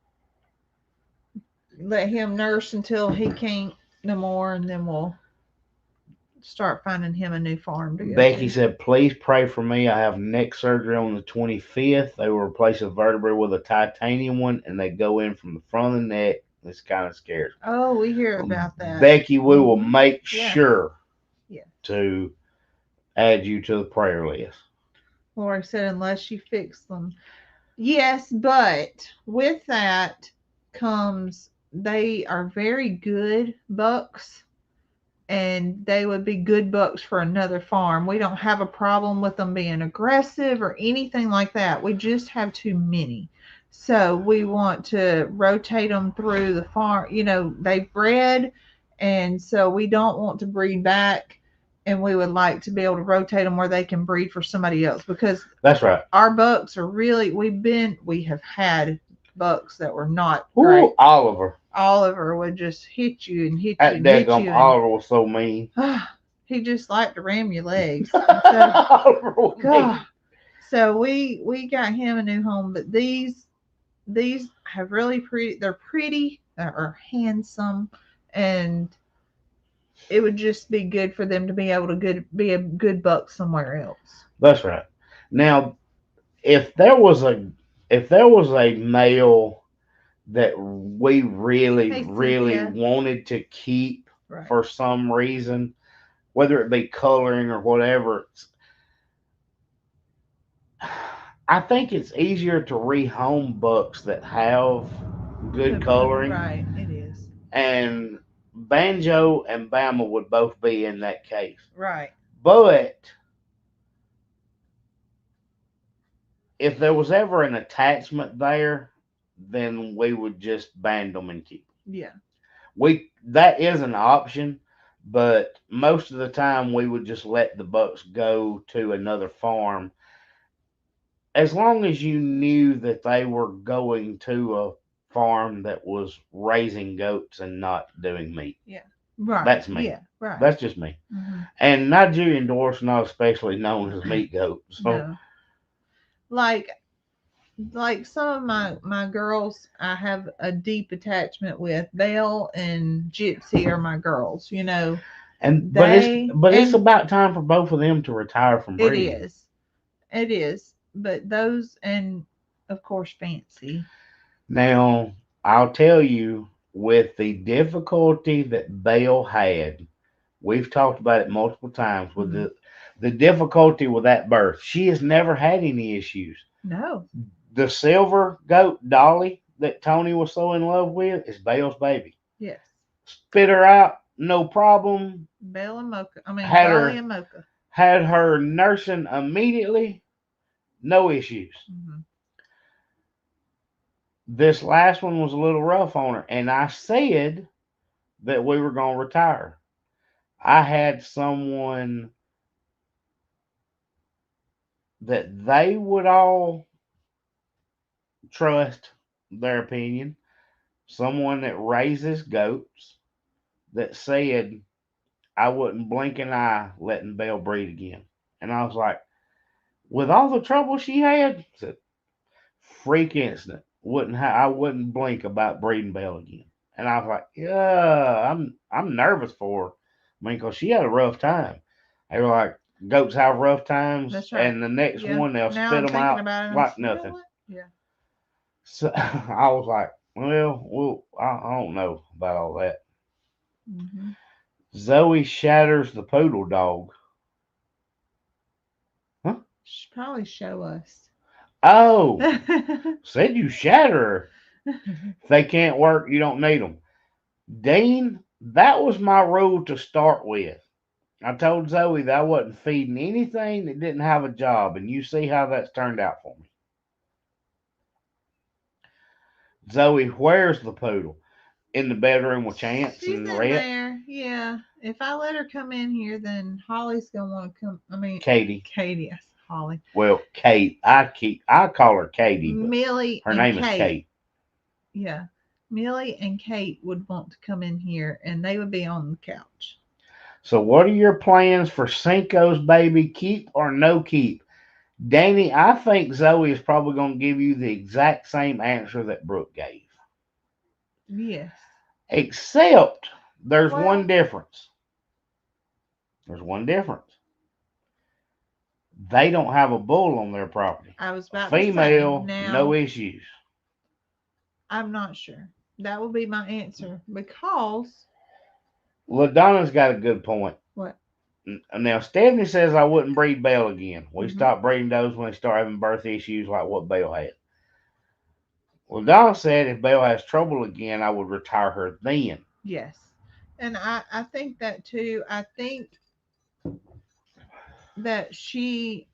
let him nurse until he can't no more, and then we'll start finding him a new farm to go Becky to. said, please pray for me. I have neck surgery on the 25th. They will replace a vertebrae with a titanium one, and they go in from the front of the neck. It's kind of scary. Oh, we hear about that. Becky, we will make sure Yeah. to add you to the prayer list. Lori said, unless you fix them. Yes, but with that comes they are very good bucks, and they would be good bucks for another farm. We don't have a problem with them being aggressive or anything like that. We just have too many. So we want to rotate them through the farm. You know, they've bred, and so we don't want to breed back. And we would like to be able to rotate them where they can breed for somebody else, because that's right. Our bucks are really, we have had bucks that were not great. Ooh, Oliver would just hit you and hit you that and hit you. Oliver was so mean. He just liked to ram your legs. Oliver was God. So we got him a new home, but these have really pretty. They're pretty, or handsome, and it would just be good for them to be able to be a good buck somewhere else. That's right. Now, if there was a male that we really, really Yeah. wanted to keep Right. for some reason, whether it be coloring or whatever. I think it's easier to rehome bucks that have good coloring, Right. It is. and Banjo and Bama would both be in that case. Right. But if there was ever an attachment there, then we would just band them and keep them. Yeah. That is an option, but most of the time we would just let the bucks go to another farm as long as you knew that they were going to a farm that was raising goats and not doing meat. Yeah. Right. That's me. Yeah. Right. That's just me. Mm-hmm. And Nigerian dwarfs not especially known as meat goats. So No. Like some of my girls I have a deep attachment with. Belle and Gypsy are my girls, you know. and They but it's and about time for both of them to retire from it breeding. is. It is. But those and of course Fancy. Now, I'll tell you, with the difficulty that Bale had, we've talked about it multiple times with Mhm. the difficulty with that birth. She has never had any issues. No. The silver goat Dolly that Tony was so in love with is Bale's baby. Yes. Spit her out, no problem. Belle and Mocha. I mean Had Dolly her and Mocha. had her nursing immediately, no issues. Mm-hmm. This last one was a little rough on her, and I said that we were going to retire. I had someone that they would all trust their opinion, someone that raises goats, that said I wouldn't blink an eye letting Belle breed again. And I was like, with all the trouble she had, said, freak instant. I wouldn't blink about breeding Belle again. And I was like, yeah, I'm nervous for her. I mean, cause she had a rough time. They were like, goats have rough times, That's right. and the next Yeah. one they'll Now spit I'm them thinking out about it and like you know nothing. what? Yeah. So I was like, well, I don't know about all that. Mm-hmm. Zoe shatters the poodle dog. Huh? Should probably show us. Oh, said you shatter her. If they can't work, you don't need them. Dean, that was my rule to start with. I told Zoe that I wasn't feeding anything that didn't have a job, and you see how that's turned out for me. Zoe, where's the poodle? In the bedroom with Chance She's and in Rhett? there. Yeah. If I let her come in here, then Holly's gonna want to come. I mean, Katie. Katie. I said Holly. Well, Kate. I call her Katie, but Millie her and name is Kate. Kate. Yeah. Millie and Kate would want to come in here, and they would be on the couch. So, what are your plans for Cinco's baby? Keep or no keep? Danny, I think Zoe is probably going to give you the exact same answer that Brooke gave. Yes. Except there's Well, one difference. There's one difference. They don't have a bull on their property. I was A about to say female, no now. issues. I'm not sure. That will be my answer because LaDonna's got a good point. what? Now, Stephanie says I wouldn't breed Belle again. We Mm-hmm. stopped breeding those when they start having birth issues like what Belle had. LaDonna said if Belle has trouble again, I would retire her then. Yes. And I think that too. I think that she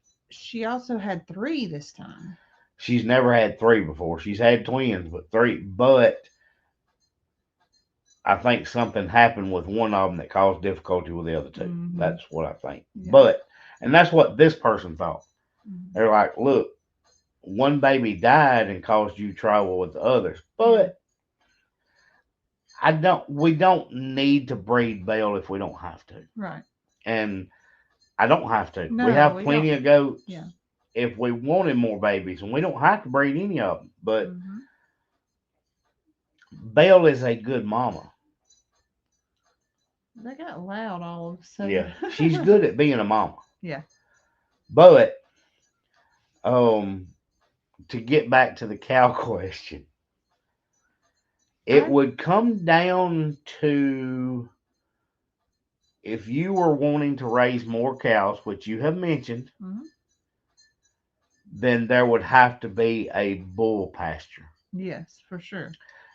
also had three this time. She's never had three before. She's had twins, but three. But I think something happened with one of them that caused difficulty with the other 2. Mm-hmm. That's what I think. Yeah. And that's what this person thought. Mm-hmm. They're like, look, one baby died and caused you trouble with the others. But we don't need to breed Belle if we don't have to. Right. And I don't have to. No, we have we plenty don't. of goats. Yeah. If we wanted more babies, and we don't have to breed any of them. But Mm-hmm. Belle is a good mama. They got loud all of a sudden. Yeah, she's good at being a mama. Yeah. But to get back to the cow question, It would come down to if you were wanting to raise more cows, which you have mentioned, Mhm. then there would have to be a bull pasture. Yes, for sure.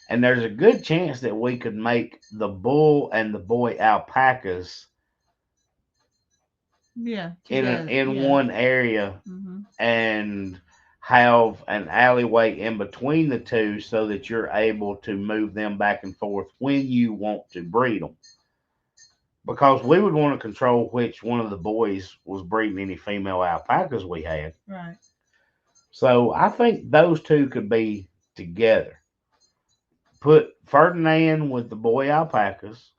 And there's a good chance that we could make the bull and the boy alpacas Yeah, in together. in Yeah. one area Hmm. and have an alleyway in between the two so that you're able to move them back and forth when you want to breed them. Because we would want to control which one of the boys was breeding any female alpacas we had. Right. So I think those two could be together. Put Ferdinand with the boy alpacas.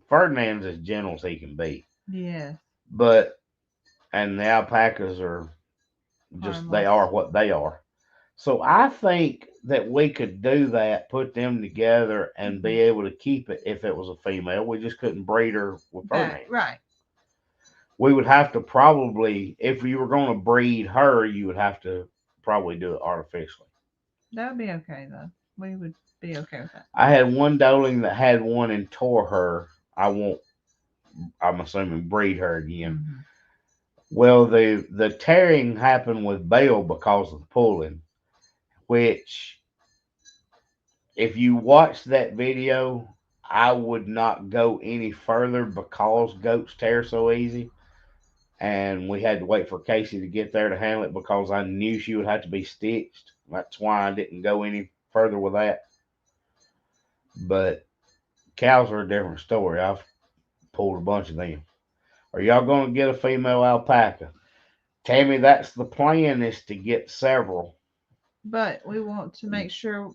Ferdinand's as gentle as he can be. Yes. But, and the alpacas are just, they Harmless. are what they are. So I think that we could do that, put them together, and Hmm. be able to keep it if it was a female. We just couldn't breed her with Back. Ferdinand. Right. We would have to probably, if you were going to breed her, you would have to probably do it artificially. That would be okay though. We would be okay with that. I had one doeling that had one and tore her. I won't, I'm assuming, breed her again. Hmm. Well, the tearing happened with Belle because of the pulling, which if you watch that video, I would not go any further because goats tear so easy. And we had to wait for Casey to get there to handle it because I knew she would have to be stitched. That's why I didn't go any further with that. But cows are a different story. I've pulled a bunch of them. Are y'all going to get a female alpaca? Tammy, that's the plan, is to get several. But we want to make sure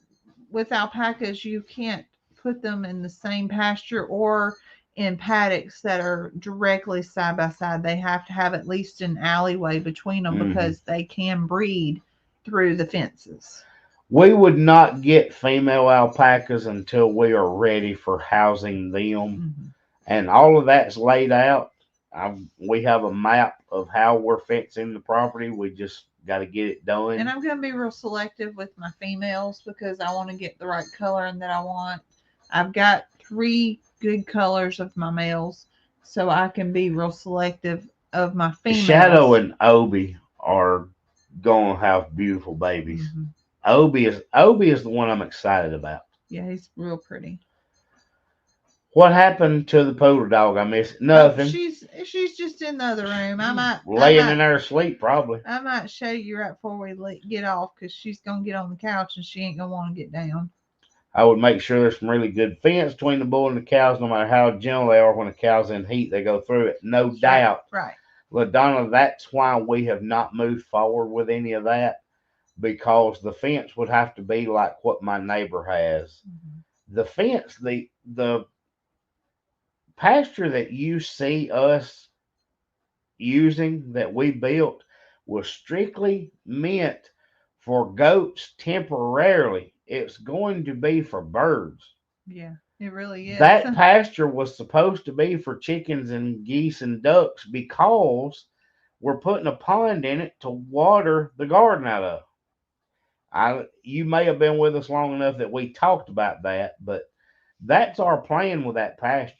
with alpacas you can't put them in the same pasture or in paddocks that are directly side by side. They have to have at least an alleyway between them Hmm. because they can breed through the fences. We would not get female alpacas until we are ready for housing them. Hmm. And all of that's laid out. We have a map of how we're fencing the property. We just got to get it And done. I'm going to be real selective with my females because I want to get the right color and that I want. I've got three good colors of my males, so I can be real selective of my Shadow females. and Obi are going to have beautiful babies. Hmm. Obi is the one I'm excited about. Yeah, he's real pretty. What happened to the poodle dog? I missed Oh, nothing. she's just in the other room. I might I Laying might in there asleep, probably. I might show you right before we get off because she's gonna get on the couch and she ain't gonna want to get down. I would make sure there's some really good fence between the bull and the cows, no matter how gentle they are. When the cows in heat, they go through it. No That's right. doubt. Right. LaDonna, that's why we have not moved forward with any of that, because the fence would have to be like what my neighbor has. Hmm. The fence, the pasture that you see us using that we built was strictly meant for goats temporarily. It's going to be for birds. Yeah, it really is. That pasture was supposed to be for chickens and geese and ducks because we're putting a pond in it to water the garden out of. You may have been with us long enough that we talked about that, but that's our plan with that pasture.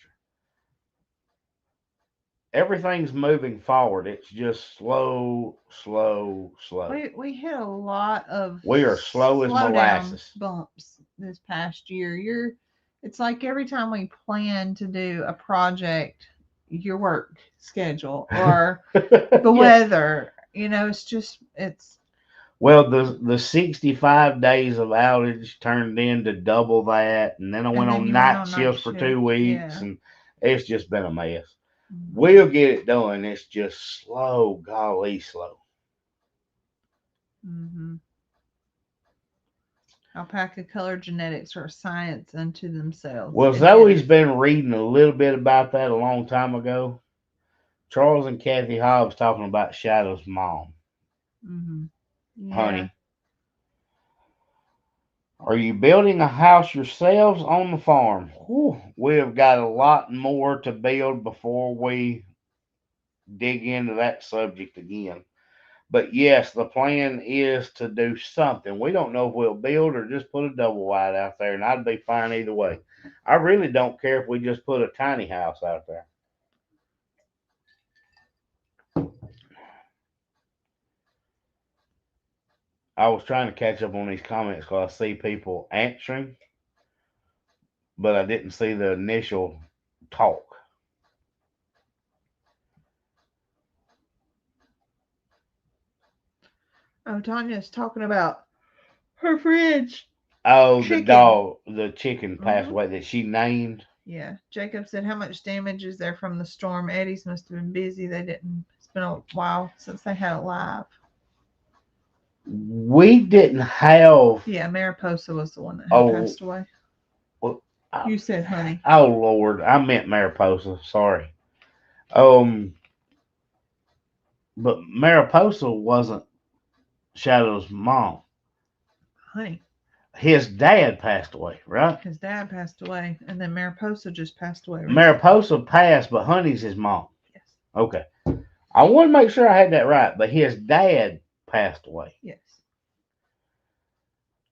Everything's moving forward. It's just slow, slow, slow. We hit a lot of We are slow as slowdown molasses. bumps this past year. It's like every time we plan to do a project, your work schedule or the Yeah. weather, it's Well, the 65 days of outage turned into double that, and then I and went then on you went night on night shifts for shift. 2 weeks, Yeah. and it's just been a mess. Mhm. We'll get it done. It's just slow, golly, slow. Mhm. Alpaca color genetics are a science unto themselves. Well, It is. Zoe's been reading a little bit about that a long time ago. Charles and Kathy Hobbs talking about Shadow's mom. Mhm. Yeah. Honey, are you building a house yourselves on the farm? Whew, we have got a lot more to build before we dig into that subject again. But yes, the plan is to do something. We don't know if we'll build or just put a double wide out there, and I'd be fine either way. I really don't care if we just put a tiny house out there. I was trying to catch up on these comments because I see people answering, but I didn't see the initial talk. Oh, Tanya's talking about her fridge. Oh, the Chicken. dog, the chicken passed Mhm. away that she named. Yeah. Jacob said, how much damage is there from the storm? Eddie's must have been busy. They didn't. It's been a while since they had it live. We didn't have. Yeah, Mariposa was the one that had Oh, passed away. well, You said honey. oh Lord, I meant Mariposa. Sorry. Um, but Mariposa wasn't Shadow's mom. Honey. His dad passed away, right? His dad passed away, and then Mariposa just passed away recently. Mariposa passed, but Honey's his mom. Yes. Okay. I want to make sure I had that right, but his dad passed away. Yes.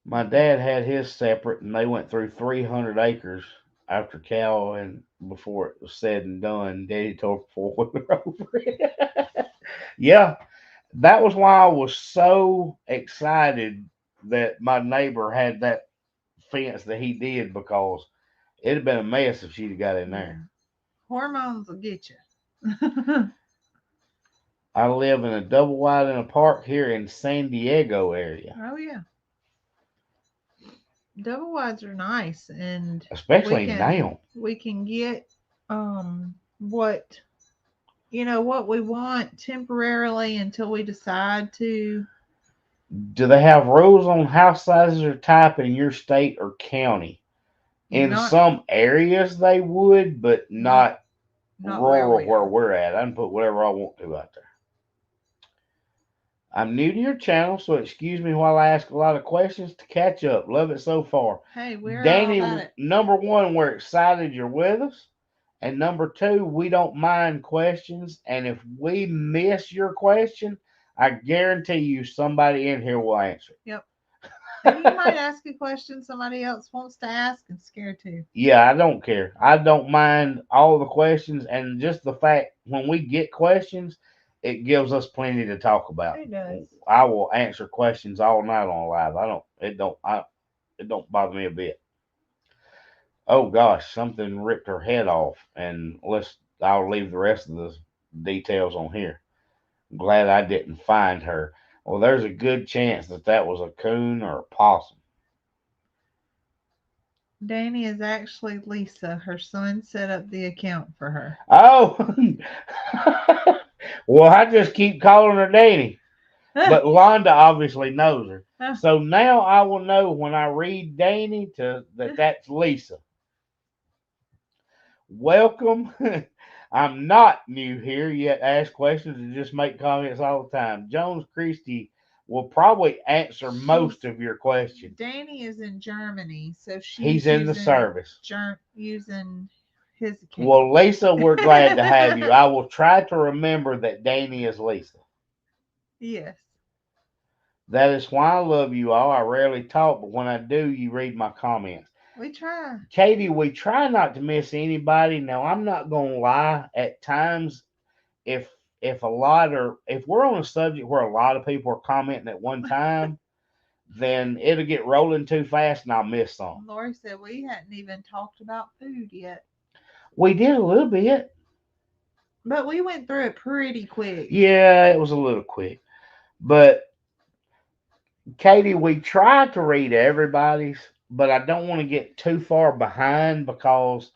My dad had his separate, and they went through 300 acres after Cal, and before it was said and done, Daddy tore a four-wheeler over it. Yeah, that was why I was so excited that my neighbor had that fence that he did because it'd have been a mess if she'd have got in there. Hormones will get you. I live in a double wide in a park here in San Diego area. Oh yeah. Double wides are nice, and Especially now. we can get what what we want temporarily until we decide to. Do they have rules on house sizes or type in your state or county? In Not some areas they would, but not rural where are. we're at. I can put whatever I want to out there. I'm new to your channel, so excuse me while I ask a lot of questions to catch up. Love it so far. Hey, we're Danny, all about it. number one, we're excited you're with us. And number two, we don't mind questions. And if we miss your question, I guarantee you somebody in here will answer. Yep. And you might ask a question somebody else wants to ask and scared to. Yeah, I don't care. I don't mind all the questions, and just the fact when we get questions, it gives us plenty to talk about. It does. I will answer questions all night on live. It don't bother me a bit. Oh gosh, something ripped her head off, and I'll leave the rest of the details on here. Glad I didn't find her. Well, there's a good chance that was a coon or a possum. Danny is actually Lisa. Her son set up the account for her. Oh, well, I just keep calling her Danny. But Londa obviously knows her. So now I will know when I read Danny that's Lisa. Welcome. I'm not new here, yet ask questions and just make comments all the time. Jones Christie will probably answer most of your questions. Danny is in Germany, so he's in the service. Using his account. Well, Lisa, we're glad to have you. I will try to remember that Danny is Lisa. Yes. That is why I love you all. I rarely talk, but when I do, you read my comments. We try. Katie, we try not to miss anybody. Now, I'm not going to lie. At times, if if we're on a subject where a lot of people are commenting at one time, then it'll get rolling too fast and I'll miss some. Lori said we hadn't even talked about food yet. We did a little bit. But we went through it pretty quick. Yeah, it was a little quick. But Katie, we try to read everybody's, but I don't want to get too far behind because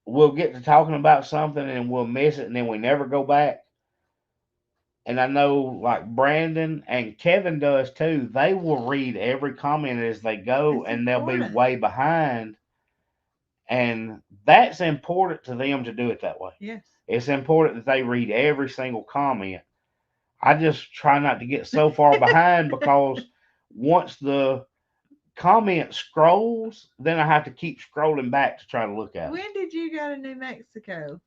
we'll get to talking about something and we'll miss it and then we never go back. And I know like Brandon and Kevin does too. They will read every comment as they go and they'll be way behind. And that's important to them to do it that way. Yes. It's important that they read every single comment. I just try not to get so far behind because once the comment scrolls, then I have to keep scrolling back to try to look at it. When did you go to New Mexico?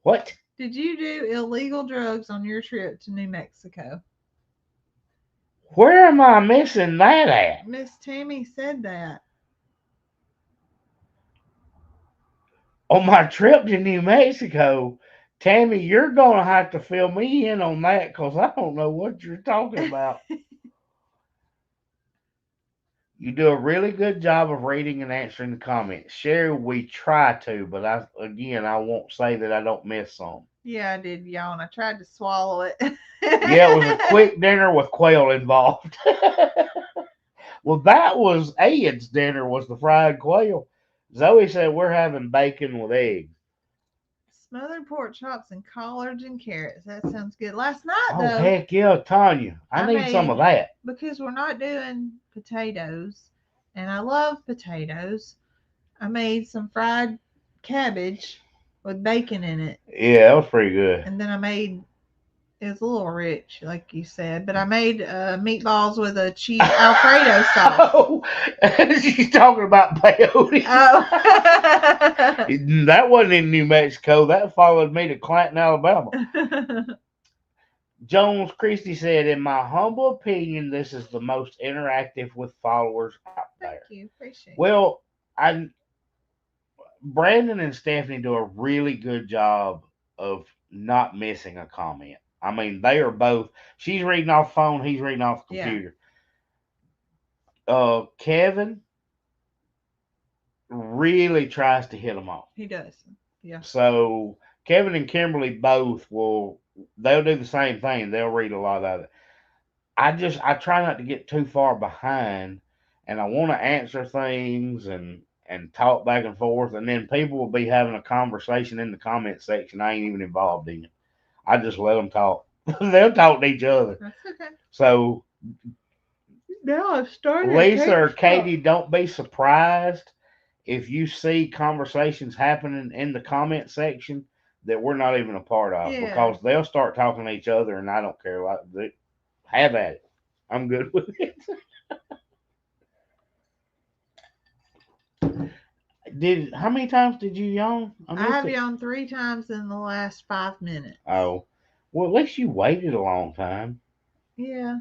What? Did you do illegal drugs on your trip to New Mexico? Where am I missing that at? Miss Tammy said that. On my trip to New Mexico, Tammy, you're going to have to fill me in on that because I don't know what you're talking about. You do a really good job of reading and answering the comments. Sherry, we try to, but I won't say that I don't miss some. Yeah, I did yawn. I tried to swallow it. Yeah, it was a quick dinner with quail involved. Well, that was Ed's dinner, was the fried quail. Zoe said we're having bacon with eggs. Smothered pork chops and collards and carrots. That sounds good. Last night, Oh, though, heck yeah, Tanya. I I need some of made, that. because we're not doing potatoes, and I love potatoes, I made some fried cabbage with bacon in it. Yeah, that was pretty good. And then it was a little rich, like you said, but I made meatballs with a cheese Alfredo sauce. Oh, she's talking about peyote. Oh. That wasn't in New Mexico. That followed me to Clanton, Alabama. Jones Christie said, in my humble opinion, this is the most interactive with followers out there. Thank you. Appreciate it. Well, Brandon and Stephanie do a really good job of not missing a comment. I mean, they are both. She's reading off the phone. He's reading off the computer. Kevin really tries to hit them off. He does. Yeah. So Kevin and Kimberly both they'll do the same thing. They'll read a lot of it. I try not to get too far behind, and I want to answer things and talk back and forth, and then people will be having a conversation in the comment section I ain't even involved in. I just let them talk. They'll talk to each other. That's okay. So now I've started. Lisa or Katie, don't be surprised if you see conversations happening in the comment section that we're not even a part of, because they'll start talking to each other, and I don't care. Have at it. I'm good with it. How many times did you yawn? I have yawned 3 times in the last 5 minutes. Oh, well, at least you waited a long time. Yeah.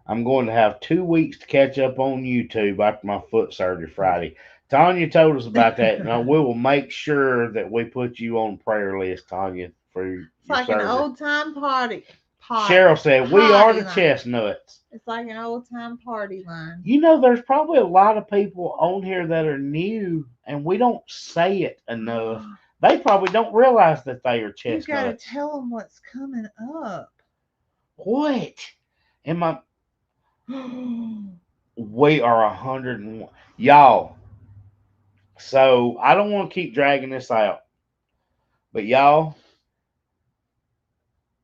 I'm going to have 2 weeks to catch up on YouTube after my foot surgery Friday. Tanya told us about that, and we will make sure that we put you on the prayer list, Tanya, for your like surgery. An old time party. Cheryl said, we are the Chestnuts. It's like an old time party line. You know, there's probably a lot of people on here that are new, and we don't say it enough. They probably don't realize that they are Chestnuts. You got to tell them what's coming up. What? We are 101. Y'all. So, I don't want to keep dragging this out. But, y'all,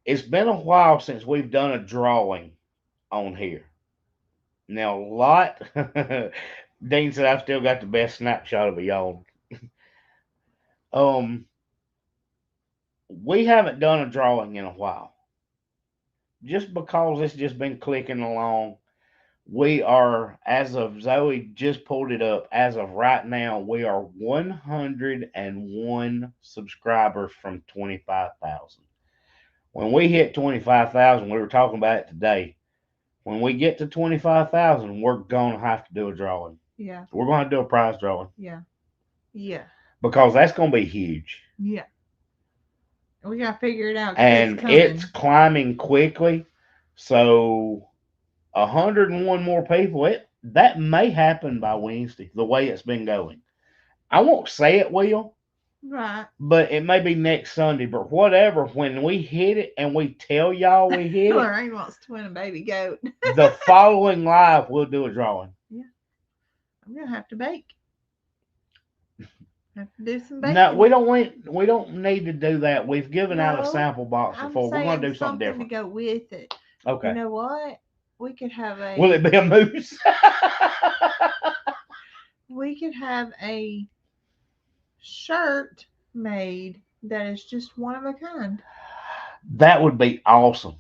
it's been a while since we've done a drawing on here. Now, Dean said I've still got the best snapshot of a yawn. We haven't done a drawing in a while. Just because it's just been clicking along. We are, as of Zoe just pulled it up, as of right now, we are 101 subscribers from 25,000. When we hit 25,000, we were talking about it today. When we get to 25,000, we're going to have to do a drawing. Yeah. We're going to do a prize drawing. Yeah. Yeah. Because that's going to be huge. Yeah. We got to figure it out. And it's climbing quickly. So 101 more people. That may happen by Wednesday, the way it's been going. I won't say it will. Right. But it may be next Sunday. But whatever, when we hit it and we tell y'all we hit it. Lorraine wants to win a baby goat. The following live, we'll do a drawing. Yeah. I'm going to have to bake. Have to do some baking. No, we don't need to do that. We've given out a sample box before. We're going to do something different. To go with it. Okay. You know what? We could have a... Will it be a moose? We could have a shirt made that is just one of a kind. That would be awesome.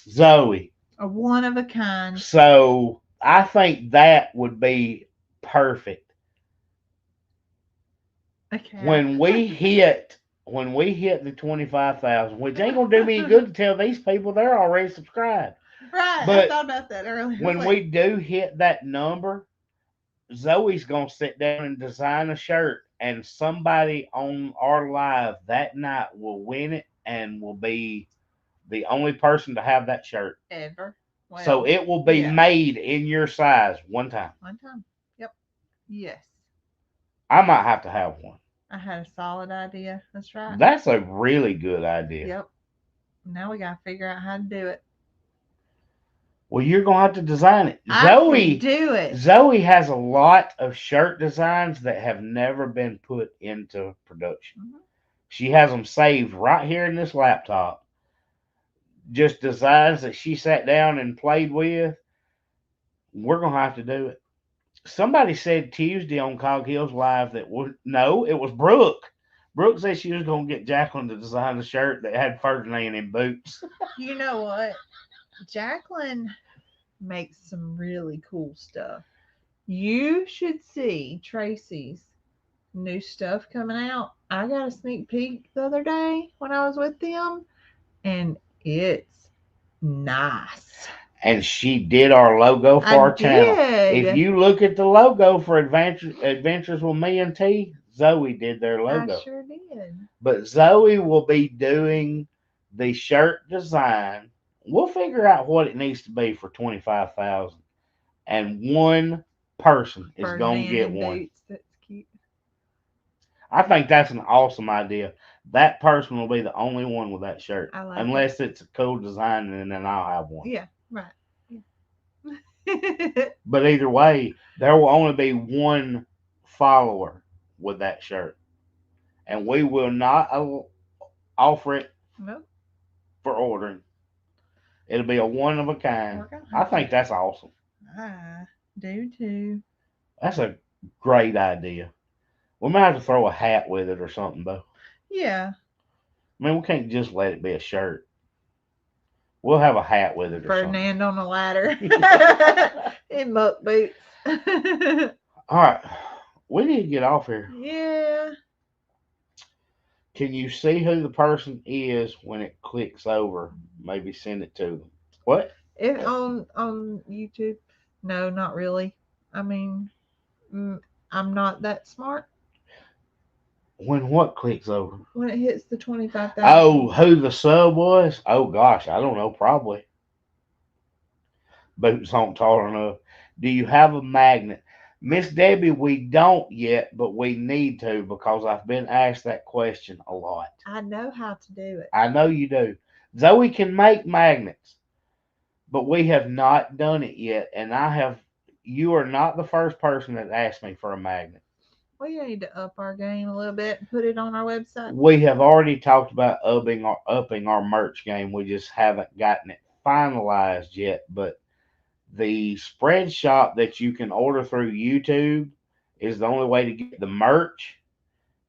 Zoe. A one of a kind. So I think that would be perfect. Okay. When we hit the 25,000, which ain't gonna do me any good to tell these people they're already subscribed. Right. But I thought about that earlier. when we do hit that number, Zoe's gonna sit down and design a shirt, and somebody on our live that night will win it and will be the only person to have that shirt. Ever. Well, So it will be made in your size one time. One time. Yep. Yes. I might have to have one. I had a solid idea. That's right. That's a really good idea. Yep. Now we gotta figure out how to do it. Well, you're gonna have to design it. I can do it. Zoe has a lot of shirt designs that have never been put into production. Mm-hmm. She has them saved right here in this laptop. Just designs that she sat down and played with. We're gonna have to do it. Somebody said Tuesday on Cog Hills Live that no, it was Brooke. Brooke said she was gonna get Jacqueline to design a shirt that had Ferdinand in boots. You know what? Jacqueline makes some really cool stuff. You should see Tracy's new stuff coming out. I got a sneak peek the other day when I was with them, and it's nice. And she did our logo for our channel. If you look at the logo for Adventures with Me and T, Zoe did their logo. I sure did. But Zoe will be doing the shirt design. We'll figure out what it needs to be for 25,000, and one person is going to get one. Boots. That's cute. I think that's an awesome idea. That person will be the only one with that shirt, unless it's a cool design, and then I'll have one. Yeah, right. Yeah. But either way, there will only be one follower with that shirt, and we will not offer it for ordering. It'll be a one of a kind. I think that's awesome. I do too. That's a great idea. We might have to throw a hat with it or something, though. Yeah. I mean, we can't just let it be a shirt. We'll have a hat with it or Ferdinand on a ladder. In muck boots. All right. We need to get off here. Yeah. Can you see who the person is when it clicks over? Maybe send it to them. What? On YouTube? No, not really. I mean, I'm not that smart. When what clicks over? When it hits the 25,000. Oh, who the sub was? Oh gosh, I don't know. Probably. Boots aren't tall enough. Do you have a magnet? Miss Debbie, we don't yet, but we need to because I've been asked that question a lot. I know how to do it. I know you do. Zoe can make magnets, but we have not done it yet. And you are not the first person that asked me for a magnet. We need to up our game a little bit and put it on our website. We have already talked about upping our merch game. We just haven't gotten it finalized yet. But the spread shop that you can order through YouTube is the only way to get the merch.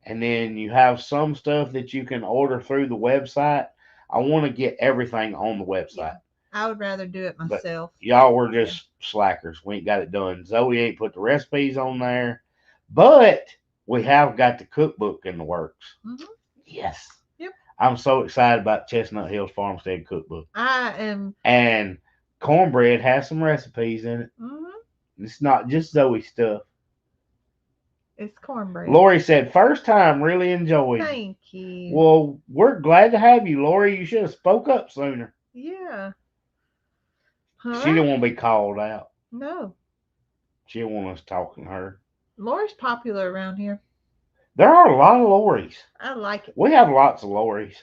And then you have some stuff that you can order through the website. I want to get everything on the website. Yeah, I would rather do it myself. But y'all were just slackers. We ain't got it done. Zoe ain't put the recipes on there. But we have got the cookbook in the works. Mm-hmm. Yes. Yep. I'm so excited about Chestnut Hills Farmstead cookbook. I am. And cornbread has some recipes in it. Mm-hmm. It's not just Zoe stuff. It's cornbread. Lori said, first time, really enjoyed. Thank you. Well, we're glad to have you, Lori. You should have spoke up sooner. Yeah. She didn't want to be called out. No. She didn't want us talking to her. Lori's popular around here. There are a lot of Loris. I like it. We have lots of Loris.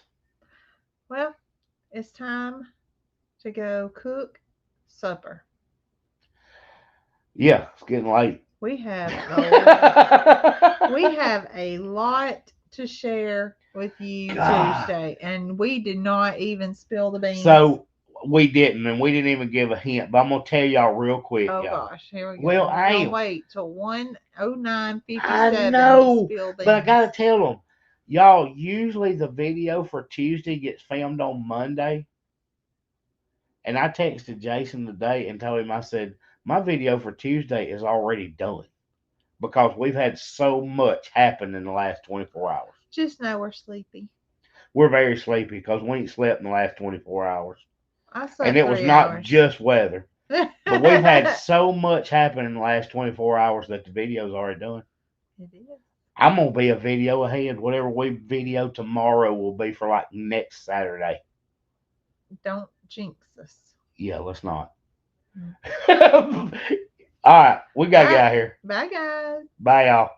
Well, it's time to go cook supper. Yeah, it's getting late. We have a lot to share with you Tuesday, and we did not even spill the beans. So we didn't, and we didn't even give a hint. But I'm gonna tell y'all real quick. Oh y'all. gosh, here we go. Well, Don't wait till 1:09:57. I know, but I gotta tell them, y'all. Usually the video for Tuesday gets filmed on Monday, and I texted Jason today and told him, I said, my video for Tuesday is already done because we've had so much happen in the last 24 hours. Just know we're sleepy. We're very sleepy because we ain't slept in the last 24 hours. I And slept it was 3 not hours. just weather. But we've had so much happen in the last 24 hours that the video's already done. It is. I'm gonna be a video ahead. Whatever we video tomorrow will be for like next Saturday. Don't jinx us. Yeah, let's not. Mm. All right, we gotta All get right. out of here. Bye, guys. Bye, y'all.